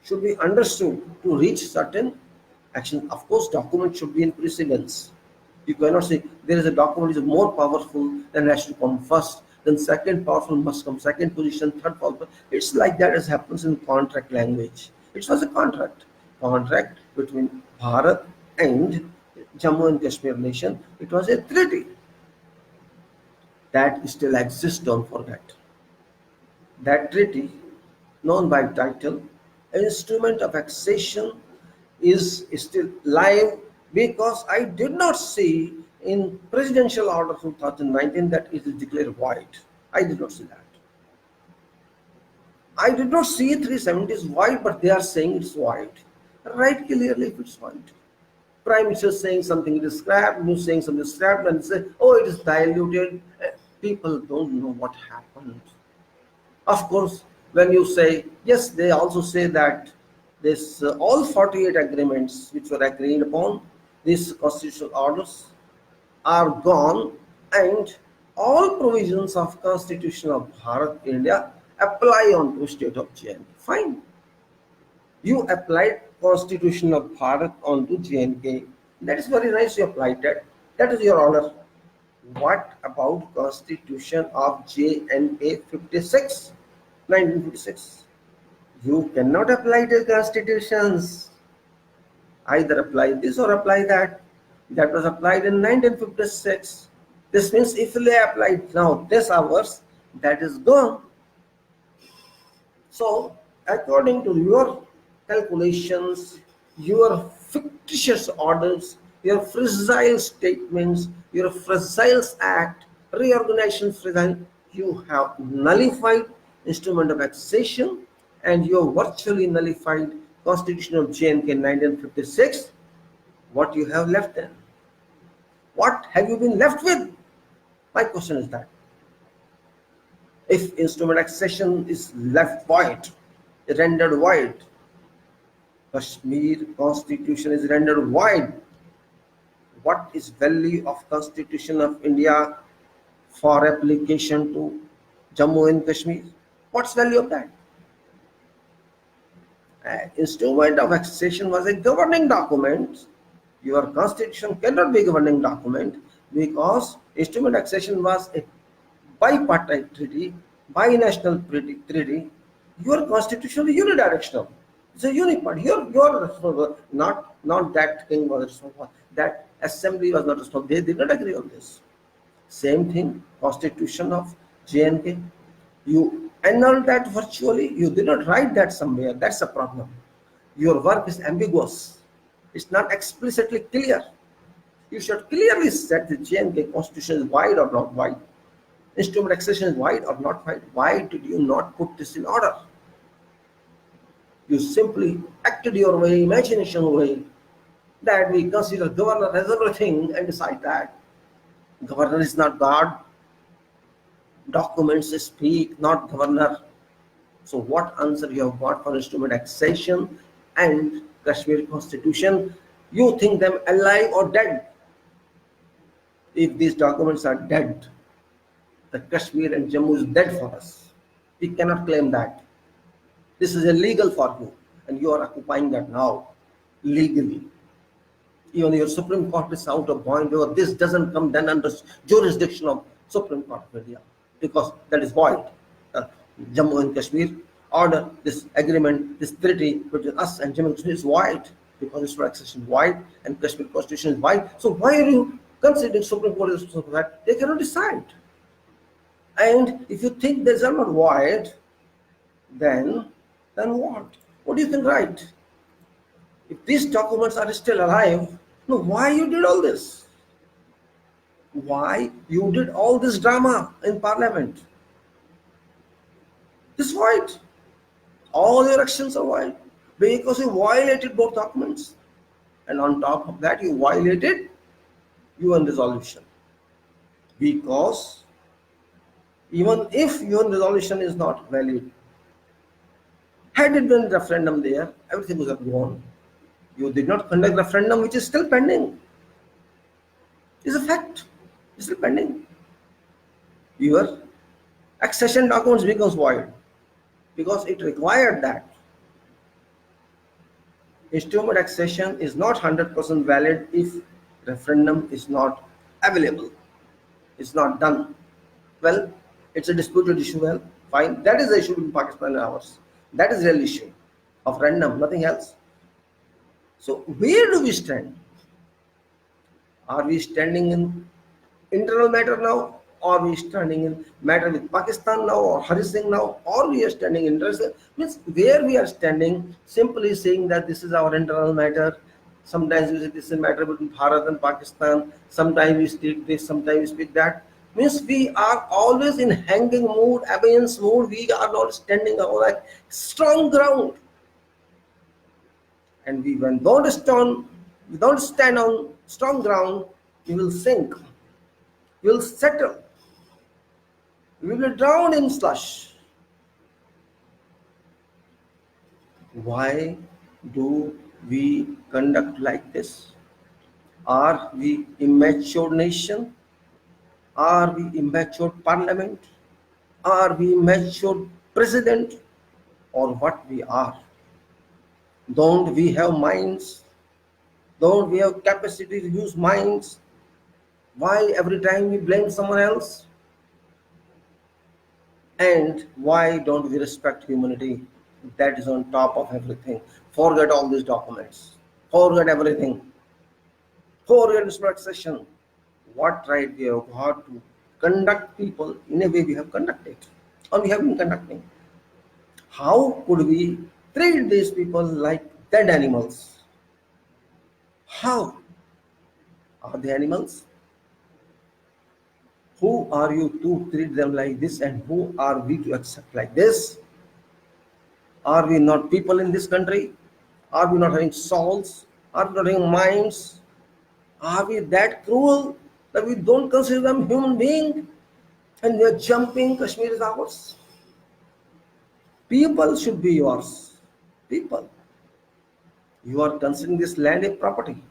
should be understood to reach certain action. Of course, document should be in precedence. You cannot say there is a document is more powerful, then has to come first, then second powerful must come second position, third powerful. It's like that as happens in contract language. It was a contract between Bharat and Jammu and Kashmir nation. It was a treaty that still exists, don't forget. That treaty, known by title Instrument of Accession, is still live because I did not see in Presidential Order 2019 that it is declared void. I did not see that. I did not see 370 is void, but they are saying it's void. Write clearly if it's void. Prime Minister is saying something it is scrapped, you saying something is scrapped, and say, oh, it is diluted. People don't know what happened. Of course, when you say, yes, they also say that this all 48 agreements which were agreed upon, these constitutional orders are gone, and all provisions of Constitution of Bharat India apply on to state of JNK. Fine. You applied Constitution of Bharat onto JNK. That is very nice. You applied that. That is your order. What about Constitution of JNK 56, 1956? You cannot apply the constitutions. Either apply this or apply that. That was applied in 1956. This means if they applied now this hours, that is gone. So according to your calculations, your fictitious orders, your fragile statements, your fragile act, reorganization fragile, you have nullified instrument of accession and you have virtually nullified Constitution of JNK 1956 What you have left then? What have you been left with? My question is that. If instrument accession is left void, rendered void, Kashmir constitution is rendered void, what is value of Constitution of India for application to Jammu and Kashmir? What's value of that? Instrument of accession was a governing document. Your constitution cannot be a governing document because instrument accession was a bipartite treaty, binational treaty. Your constitution is unidirectional. It's a unipart. You're responsible. Not that king was responsible. That assembly was not responsible. They did not agree on this. Same thing, constitution of JNK. You annul that virtually. You did not write that somewhere. That's a problem. Your work is ambiguous. It's not explicitly clear. You should clearly set the JNK constitution is wide or not wide. Instrument accession is wide or not wide. Why did you not put this in order? You simply acted your way, imagination way, that we consider governor as everything and decide that. Governor is not God. Documents speak, not governor. So what answer you have got for instrument accession and Kashmir constitution? You think them alive or dead? If these documents are dead, the Kashmir and Jammu is dead for us. We cannot claim that. This is illegal for you, and you are occupying that now, legally. Even your Supreme Court is out of point because this doesn't come then under jurisdiction of Supreme Court of India because that is void. Jammu and Kashmir order, this agreement, this treaty between us and Jammu and Kashmir is void because it's for accession void and Kashmir constitution is void. So why are you considering Supreme Court is responsible for that? They cannot decide. And if you think these are not void, then what? What do you think, right? If these documents are still alive, no, why you did all this? Why you did all this drama in Parliament? This is void. All your actions are void because you violated both documents. And on top of that, you violated UN resolution. Because even if UN resolution is not valid, had it been referendum there, everything was gone. You did not conduct referendum, which is still pending. It's a fact. It's still pending. Your accession documents becomes void because it required that. Instrument accession is not 100% valid if referendum is not available. It's not done. Well, it's a disputed issue. Well, fine. That is the issue in Pakistan and ours. That is the real issue of random, nothing else. So where do we stand? Are we standing in internal matter now? Or are we standing in matter with Pakistan now or Hari Singh now? Or we are standing in means where we are standing simply saying that this is our internal matter. Sometimes we say this is a matter between Bharat and Pakistan. Sometimes we speak this, sometimes we speak that. Means we are always in hanging mood, abeyance mood. We are not standing on like strong ground. And we don't stand on strong ground, we will sink. We will settle. We will drown in slush. Why do we conduct like this? Are we immature nation? Are we immature parliament? Are we immature president? Or what we are? Don't we have minds? Don't we have capacity to use minds? Why every time we blame someone else? And why don't we respect humanity? That is on top of everything. Forget all these documents. Forget everything. Forget this accession. What right we have got to conduct people in a way we have conducted, or we have been conducting? How could we treat these people like dead animals? How? Are they animals? Who are you to treat them like this, and who are we to accept like this? Are we not people in this country? Are we not having souls? Are we not having minds? Are we that cruel that we don't consider them human being and we are jumping Kashmir is ours? People should be yours. People. You are considering this land a property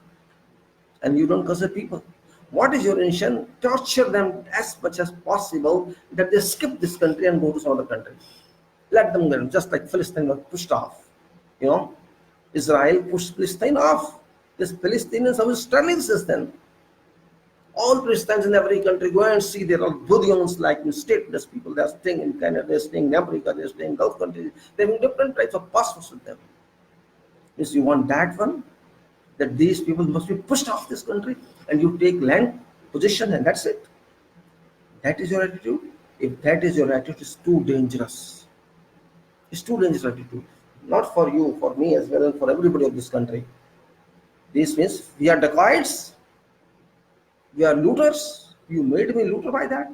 and you don't consider people. What is your intention? Torture them as much as possible that they skip this country and go to some other country. Let them go, just like Palestine was pushed off. You know, Israel pushed Palestine off. These Palestinians have been struggling since then. All Christians in every country go and see there are Buddhians like stateless people. They are staying in Canada, they are staying in America, they are staying in Gulf countries. They have different types of passports with them. If you want that one, that these people must be pushed off this country and you take land position and that's it. That is your attitude. If that is your attitude, it's too dangerous. It's too dangerous attitude. Not for you, for me as well, and for everybody of this country. This means we are dacoits. We are looters. You made me looter by that.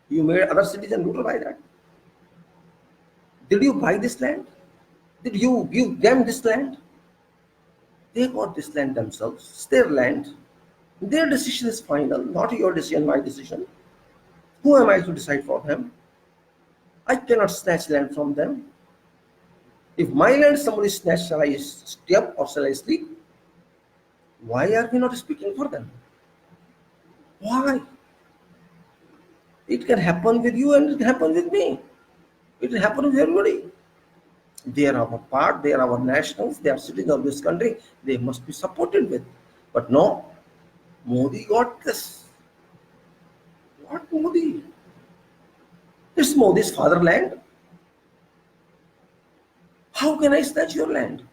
You made other citizens looter by that. Did you buy this land? Did you give them this land? They got this land themselves. It's their land. Their decision is final, not your decision, my decision. Who am I to decide for them? I cannot snatch land from them. If my land somebody snatched, shall I stay up or shall I sleep? Why are we not speaking for them? Why? It can happen with you and it can happen with me. It will happen with everybody. They are our part, they are our nationals, they are citizens of this country, they must be supported with. But no, Modi got this. What Modi? It's Modi's fatherland. How can I snatch your land?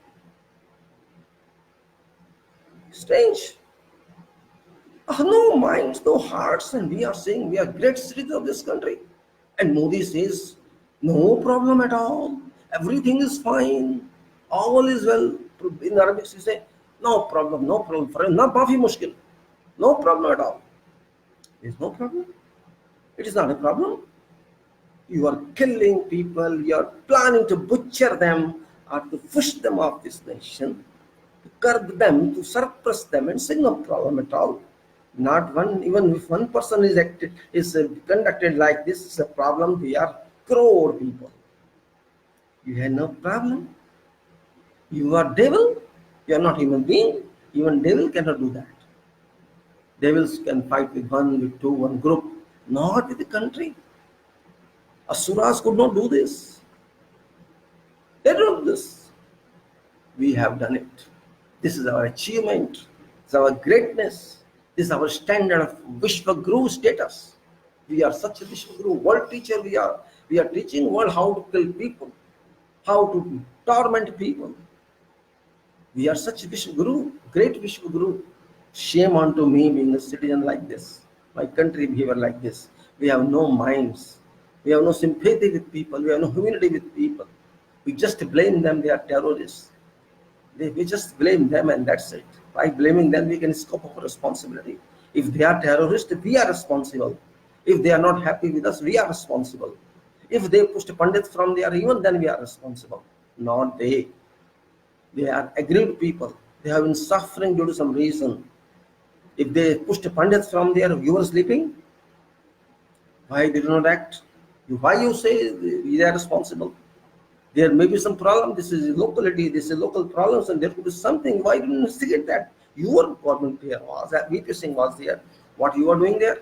Strange. No minds, no hearts, and we are saying we are great citizens of this country. And Modi says, no problem at all. Everything is fine. All is well. In Arabic, he say, no problem, no problem. For him, not maafi mushkil. No problem at all. There is no problem. It is not a problem. You are killing people. You are planning to butcher them or to push them off this nation, to curb them, to suppress them, and say no problem at all. Not one, even if one person is conducted like this, it's a problem. We are crore people. You have no problem. You are devil. You are not human being. Even devil cannot do that. Devils can fight with one, with two, one group, not with the country. Asuras could not do this. They don't do this. We have done it. This is our achievement. It's our greatness. This is our standard of Vishwaguru status. We are such a Vishwaguru, world teacher we are. We are teaching world how to kill people, how to torment people. We are such a Vishwaguru, great Vishwaguru. Shame unto me being a citizen like this, my country behavior like this. We have no minds. We have no sympathy with people. We have no humanity with people. We just blame them, they are terrorists. We just blame them and that's it. By blaming them, we can escape our responsibility. If they are terrorists, we are responsible. If they are not happy with us, we are responsible. If they pushed Pandits from there, even then we are responsible. Not they. They are aggrieved people. They have been suffering due to some reason. If they pushed Pandits from there, you were sleeping. Why did you not act? Why you say they are responsible? There may be some problem. This is locality. This is local problems, and there could be something. Why didn't you investigate that? Your government there was that VP Singh was there. What you are doing there?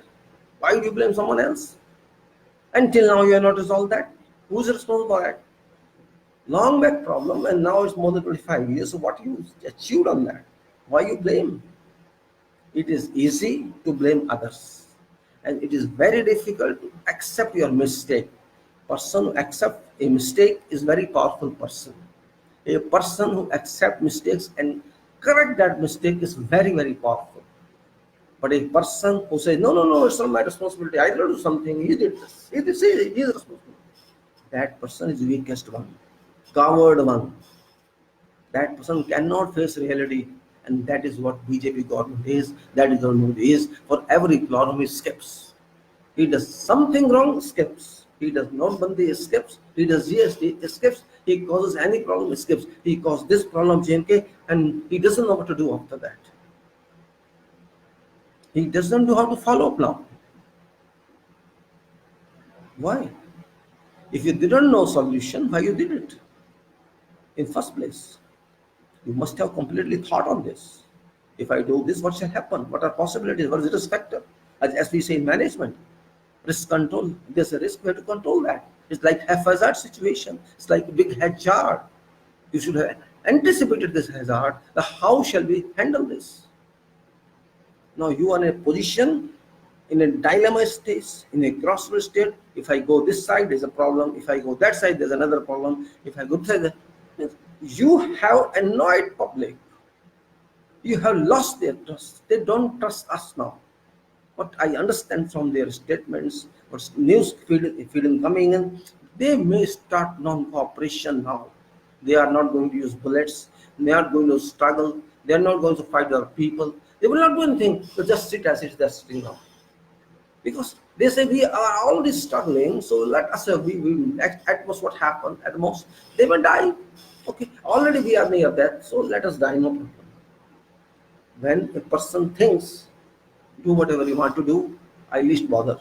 Why do you blame someone else? Until now, you have not resolved that. Who is responsible for that? Long back problem, and now it's more than 25 years. So what you achieved on that? Why you blame? It is easy to blame others, and it is very difficult to accept your mistake. Person who accepts a mistake is very powerful person. A person who accepts mistakes and correct that mistake is very, very powerful. But a person who says, no, no, no, it's not my responsibility. I did do something. He did this. He did say he is responsible. That person is the weakest one, coward one. That person cannot face reality. And that is what BJP government is. That is what Modi is. For every problem, he skips. He does something wrong, skips. He does not Bandi, skips. He does GST, skips. He causes any problem, skips. He caused this problem, JNK, and he doesn't know what to do after that. He doesn't know how to follow up now. Why? If you didn't know solution, why you did it in first place? You must have completely thought on this. If I do this, what shall happen? What are possibilities? What is the risk factor? As we say in management, risk control. There's a risk, we have to control that. It's like a hazard situation. It's like a big hazard. You should have anticipated this hazard. How shall we handle this? Now you are in a position, in a dilemma state, in a crossroad state. If I go this side, there's a problem. If I go that side, there's another problem. If I go this side, you have annoyed public. You have lost their trust. They don't trust us now. What I understand from their statements, what's news feeding coming in, they may start non-cooperation now. They are not going to use bullets. They are going to struggle. They are not going to fight other people. They will not do anything. They just sit as if they're sitting now. Because they say we are already struggling, so let us we at most what happened, at most they will die. Okay, already we are near death, so let us die, no problem. When a person thinks, do whatever you want to do, I least bother.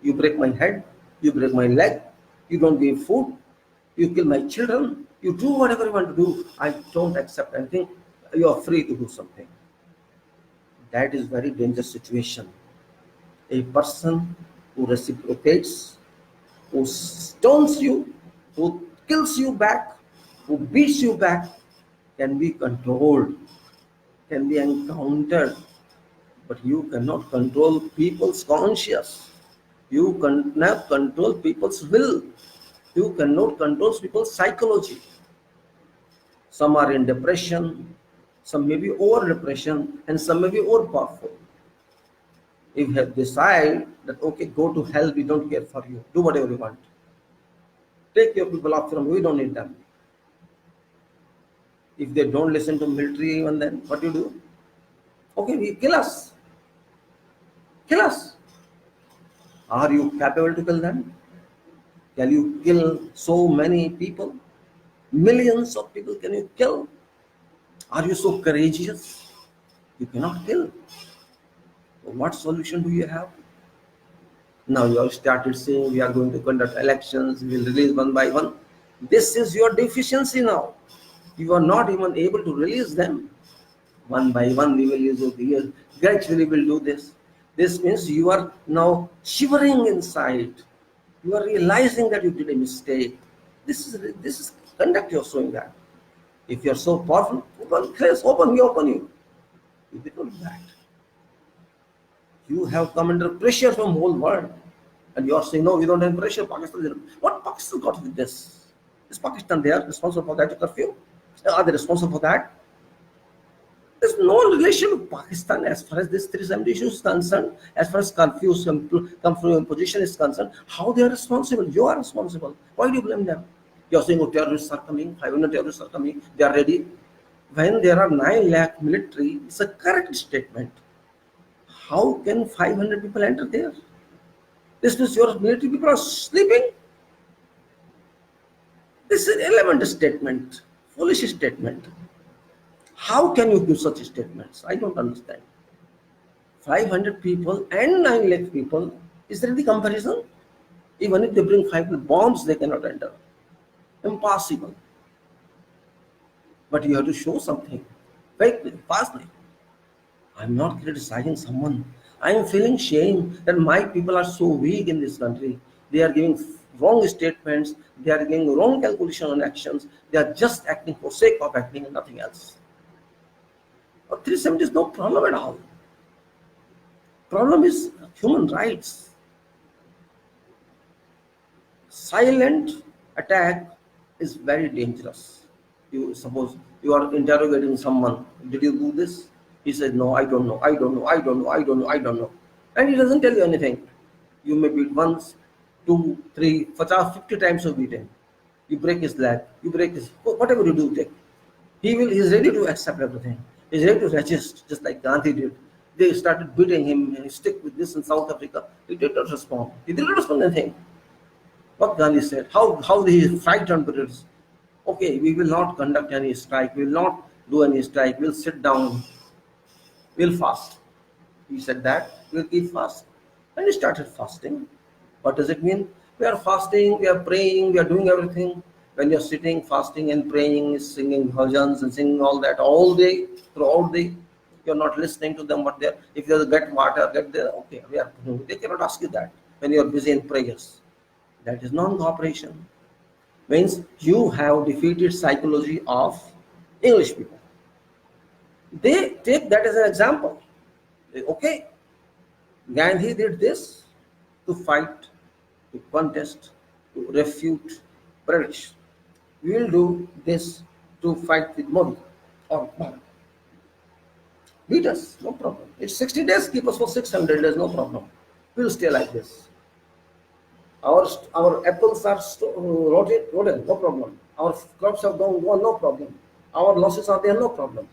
You break my head, you break my leg, you don't give food, you kill my children, you do whatever you want to do, I don't accept anything, you are free to do something. That is very dangerous situation. A person who reciprocates, who stones you, who kills you back, who beats you back, can be controlled, can be encountered, but you cannot control people's conscience. You cannot control people's will. You cannot control people's psychology. Some are in depression, some may be over depression, and some may be over powerful. If you decide that, okay, go to hell, we don't care for you, do whatever you want. Take your people off from, we don't need them. If they don't listen to military, even then, what do you do? Okay, we kill us. Kill us. Are you capable to kill them? Can you kill so many people? Millions of people can you kill? Are you so courageous? You cannot kill. What solution do you have? Now you have started saying we are going to conduct elections, we will release one by one. This is your deficiency now. You are not even able to release them. One by one we will use it. Gradually we will do this. This means you are now shivering inside. You are realizing that you did a mistake. This is conduct you're showing that. If you are so powerful, open you. You become that. You have come under pressure from whole world, and you are saying, no, we don't have pressure. Pakistan, what Pakistan got with this? Is Pakistan there responsible for that curfew? Are they responsible for that? There's no relation with Pakistan as far as this 370 issue is concerned, as far as curfew imposition is concerned. How they are responsible? You are responsible. Why do you blame them? You are saying, oh, terrorists are coming, 500 terrorists are coming, they are ready. When there are 9 lakh military, it's a correct statement. How can 500 people enter there? This means your military people are sleeping. This is an irrelevant statement, foolish statement. How can you give such statements? I don't understand. 500 people and 9 lakh people, is there any comparison? Even if they bring 5 bombs, they cannot enter. Impossible. But you have to show something. Quickly, fastly. I'm not criticizing someone. I am feeling shame that my people are so weak in this country. They are giving wrong statements. They are giving wrong calculation on actions. They are just acting for sake of acting and nothing else. But 370 is no problem at all. Problem is human rights. Silent attack is very dangerous. You suppose you are interrogating someone. Did you do this? He said, no, I don't know. And he doesn't tell you anything. You may beat once, 2, 3, 50 times you beat him. You break his leg, you break his, whatever you do, take. He is ready to accept everything. He's ready to resist, just like Gandhi did. They started beating him, and he stick with this in South Africa. He did not respond. He did not respond to anything. What Gandhi said, how he frightened British. Okay, we will not conduct any strike, we will not do any strike, we'll sit down, we'll fast. He said that we'll keep fast. And he started fasting. What does it mean? We are fasting, we are praying, we are doing everything. When you're sitting, fasting and praying, singing bhajans and singing all that all day, throughout the day, you're not listening to them, but they're, if you get water, get there, okay, we are, they cannot ask you that when you're busy in prayers. That is non-cooperation. Means you have defeated psychology of English people. They take that as an example. Okay, Gandhi did this to fight, to contest, to refute British. We will do this to fight with Modi or Bharat. Beat us, no problem. It's 60 days, keep us for 600 days, no problem. We'll stay like this. Our apples are rotten, no problem. Our crops have gone, no problem. Our losses are there, no problem.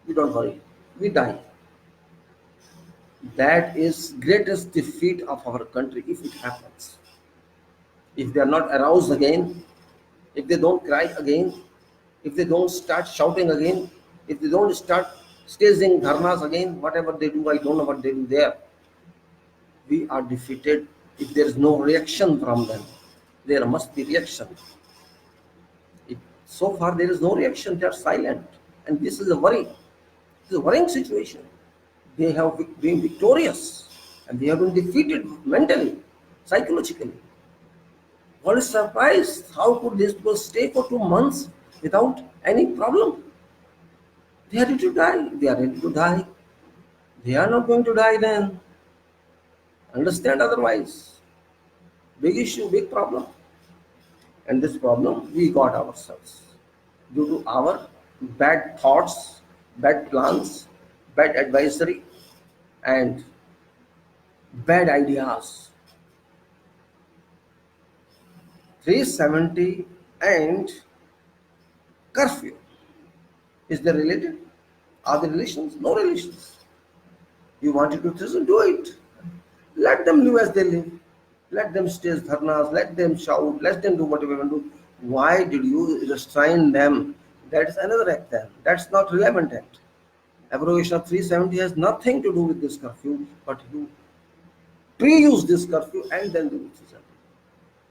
We don't worry. We die. That is greatest defeat of our country if it happens. If they are not aroused again, if they don't cry again, if they don't start shouting again, if they don't start staging dharnas again, whatever they do, I don't know what they do there. We are defeated if there is no reaction from them. There must be reaction. If so far there is no reaction, they are silent. And this is a worry. It's a worrying situation. They have been victorious and they have been defeated mentally, psychologically. What is surprised? How could these people stay for 2 months without any problem? They are ready to die. They are ready to die. They are not going to die then. Understand otherwise. Big issue, big problem. And this problem we got ourselves due to our bad thoughts, bad plans, bad advisory, and bad ideas. 370 and curfew. Is they related? Are they relations? No relations. You want to do this, do it. Let them live as they live. Let them stage dharnas, let them shout, let them do whatever they want to do. Why did you restrain them? That is another act then. That's not relevant act. Abrogation of 370 has nothing to do with this curfew, but you pre-use this curfew and then do 370.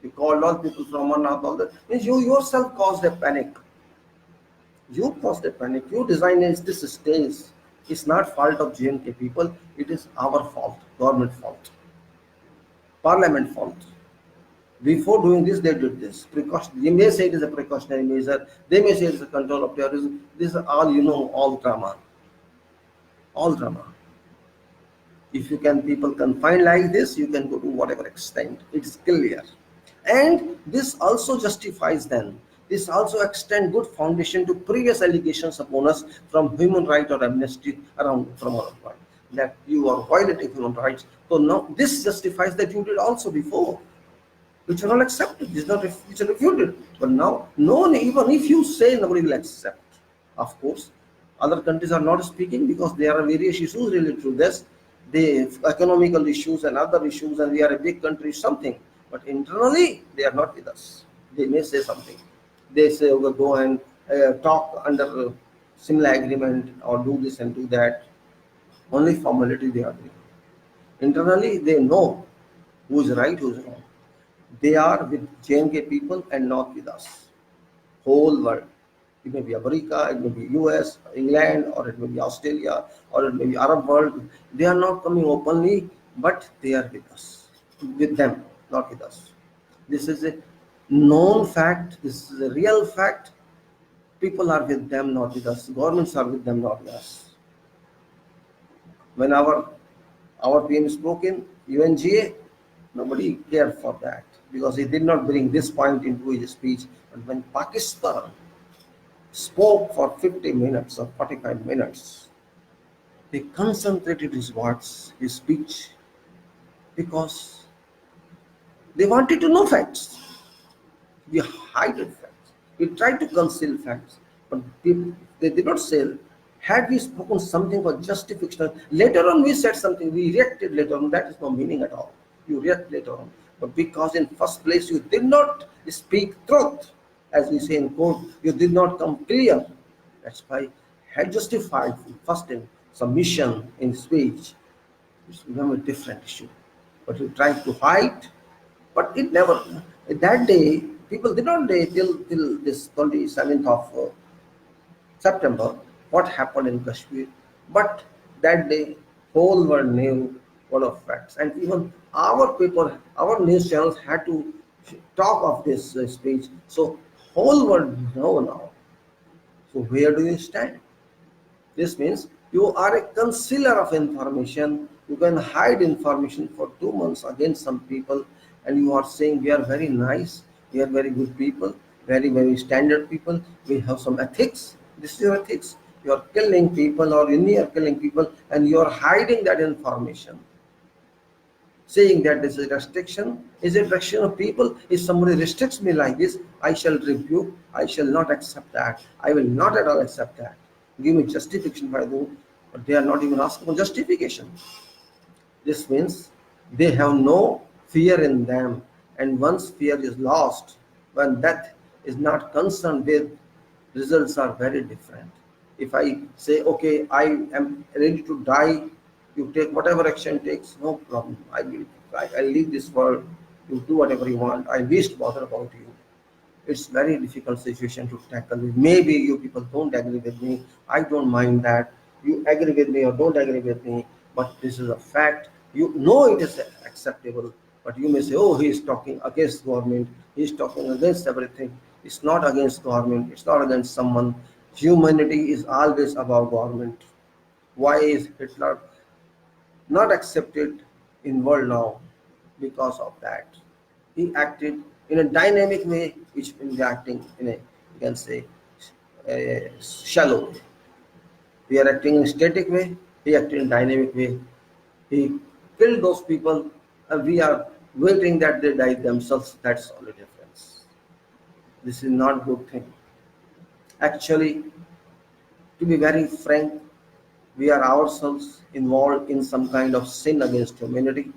You called all people from one out, all that. Means you yourself caused a panic. You caused a panic. You designed this stage. It's not fault of JNK people. It is our fault, government fault, parliament fault. Before doing this, they did this. Precaution. They may say it is a precautionary measure. They may say it is a control of terrorism. This is all all drama. All drama. If you can, people confine like this, you can go to whatever extent. It's clear. And this also justifies then. This also extends good foundation to previous allegations upon us from human rights or amnesty around from our part that you are violating human rights. So now this justifies that you did also before, which are not accepted. This is not which are refuted. But now, no one, even if you say, nobody will accept. Of course, other countries are not speaking because there are various issues related to this, the economical issues and other issues, and we are a big country, something. But internally, they are not with us. They may say something. They say, we'll go and talk under similar agreement or do this and do that. Only formality they are doing. Internally, they know who is right, who is wrong. They are with JNK people and not with us. Whole world. It may be America, it may be US, England, or it may be Australia, or it may be Arab world. They are not coming openly, but they are with us, with them, not with us. This is a known fact. This is a real fact. People are with them, not with us. Governments are with them, not with us. When our PM spoke in UNGA, nobody cared for that because he did not bring this point into his speech. But when Pakistan spoke for 50 minutes or 45 minutes, they concentrated his words, his speech, because they wanted to know facts. We hide facts. We tried to conceal facts, but they did not say. Had we spoken something for justification, later on we said something, we reacted later on, that is no meaning at all. You react later on. But because in first place you did not speak truth, as we say in court, you did not come clear. That's why had justified first in submission, in speech, It's become a different issue. But you try to hide, but it never. That day, people did not day till this 27th of September what happened in Kashmir. But that day, whole world knew all of facts, and even our people, our news channels had to talk of this speech. So whole world know now. So where do you stand? This means you are a concealer of information. You can hide information for 2 months against some people, and you are saying we are very nice, we are very good people, very standard people. We have some ethics. This is your ethics. You are killing people, or you are killing people, and you are hiding that information, saying that this is a restriction. Is it restriction of people? If somebody restricts me like this, I shall rebuke. I shall not accept that. I will not at all accept that. Give me justification by them, but they are not even asking for justification. This means they have no fear in them, and once fear is lost, when death is not concerned with, results are very different. If I say, okay, I am ready to die, you take whatever action it takes, no problem. I leave this world. You do whatever you want. I least bother about you. It's very difficult situation to tackle. Maybe you people don't agree with me. I don't mind that. You agree with me or don't agree with me, but this is a fact. You know it is acceptable, but you may say, oh, he is talking against government. He is talking against everything. It's not against government. It's not against someone. Humanity is always about government. Why is Hitler not accepted in world now? Because of that, he acted in a dynamic way, which means acting in a, you can say, a shallow way. We are acting in a static way, he acted in dynamic way. He killed those people, and we are waiting that they die themselves. That's all the difference. This is not good thing. Actually, to be very frank, we are ourselves involved in some kind of sin against humanity.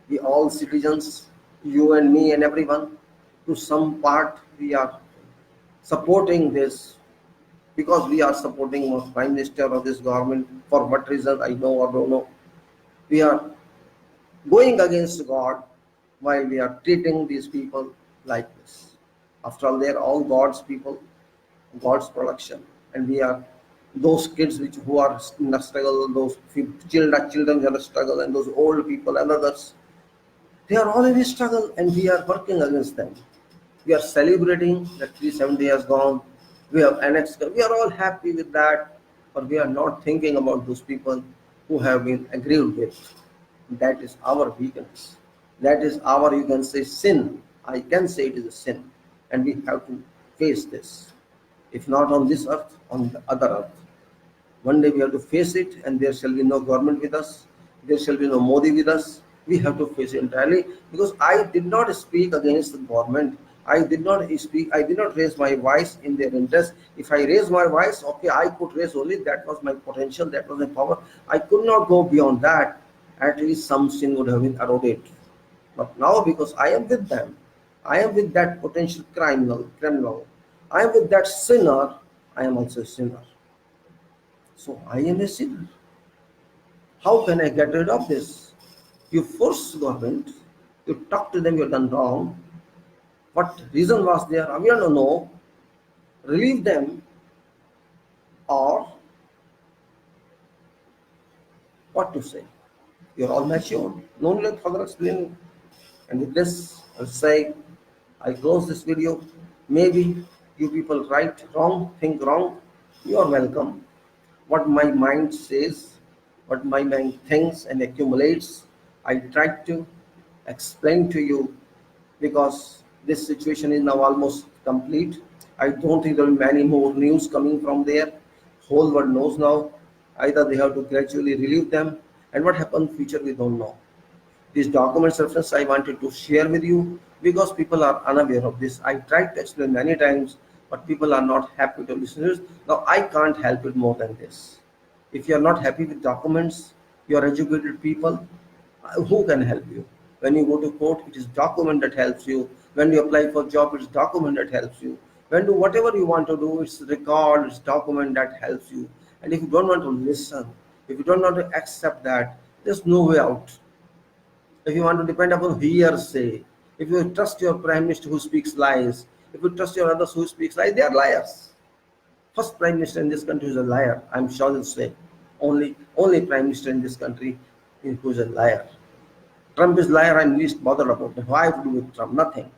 We all citizens, you and me and everyone, to some part we are supporting this, because we are supporting our prime minister of this government. For what reason I know or don't know, we are going against God while we are treating these people like this. After all, they are all God's people, God's production, and we are those kids which who are in the struggle, those children who are in struggle, and those old people and others. They are all in a struggle, and we are working against them. We are celebrating that 370 has gone. We have annexed. We are all happy with that, but we are not thinking about those people who have been aggrieved with. That is our weakness. That is our, you can say, sin. I can say it is a sin, and we have to face this. If not on this earth, on the other earth. One day we have to face it, and there shall be no government with us. There shall be no Modi with us. We have to face it entirely, because I did not speak against the government. I did not speak. I did not raise my voice in their interest. If I raise my voice, okay, I could raise only that was my potential. That was my power. I could not go beyond that. At least some sin would have been eroded. But now, because I am with them, I am with that potential criminal. I am with that sinner. I am also a sinner. So I am a sinner. How can I get rid of this? You force government, you talk to them, you've done wrong. What reason was there? We don't know. Relieve them, or what to say? You're all mature. No need to further explain. And with this, I'll say, I close this video. Maybe you people right, wrong, think wrong. You are welcome. What my mind says, what my mind thinks and accumulates, I try to explain to you, because this situation is now almost complete. I don't think there will be many more news coming from there. Whole world knows now. Either they have to gradually relieve them, and what happens in future we don't know. These documents reference I wanted to share with you, because people are unaware of this. I tried to explain many times, but people are not happy to listen to this. Now I can't help it more than this. If you are not happy with documents, you are educated people, who can help you? When you go to court, it is document that helps you. When you apply for job, it's document that helps you. When do whatever you want to do, it's record, it's document that helps you. And if you don't want to listen, if you don't want to accept that, There's no way out. If you want to depend upon hearsay, if you trust your prime minister who speaks lies, if you trust your others who speaks lies, they are liars. First prime minister in this country is a liar. I'm sure they'll say only prime minister in this country who is a liar. Trump is liar. I'm least bothered about it. Why to do with Trump? Nothing.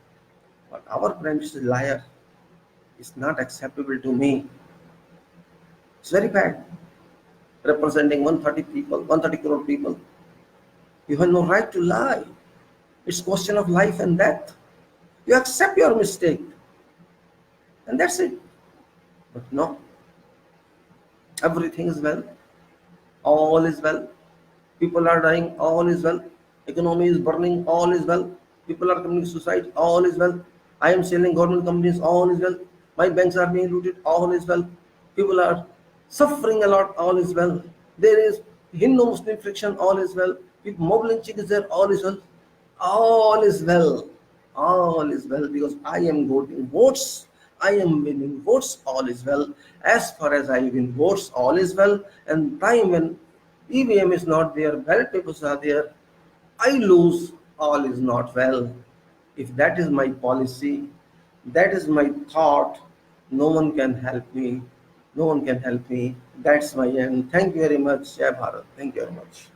But our prime minister is liar. It's not acceptable to me. It's very bad. Representing 130 people, 130 crore people. You have no right to lie. It's a question of life and death. You accept your mistake, and that's it. But no, everything is well. All is well. People are dying, all is well. Economy is burning, all is well. People are committing suicide, all is well. I am selling government companies, all is well. My banks are being looted, all is well. People are suffering a lot, all is well. There is Hindu-Muslim friction, all is well. If mob lynching is there, all is well. All is well. All is well because I am getting votes. I am winning votes, all is well. As far as I win votes, all is well. And time when EVM is not there, ballot papers are there, I lose, all is not well. If that is my policy, that is my thought, no one can help me. No one can help me. That's my end. Thank you very much, Jai Bharat. Thank you very much.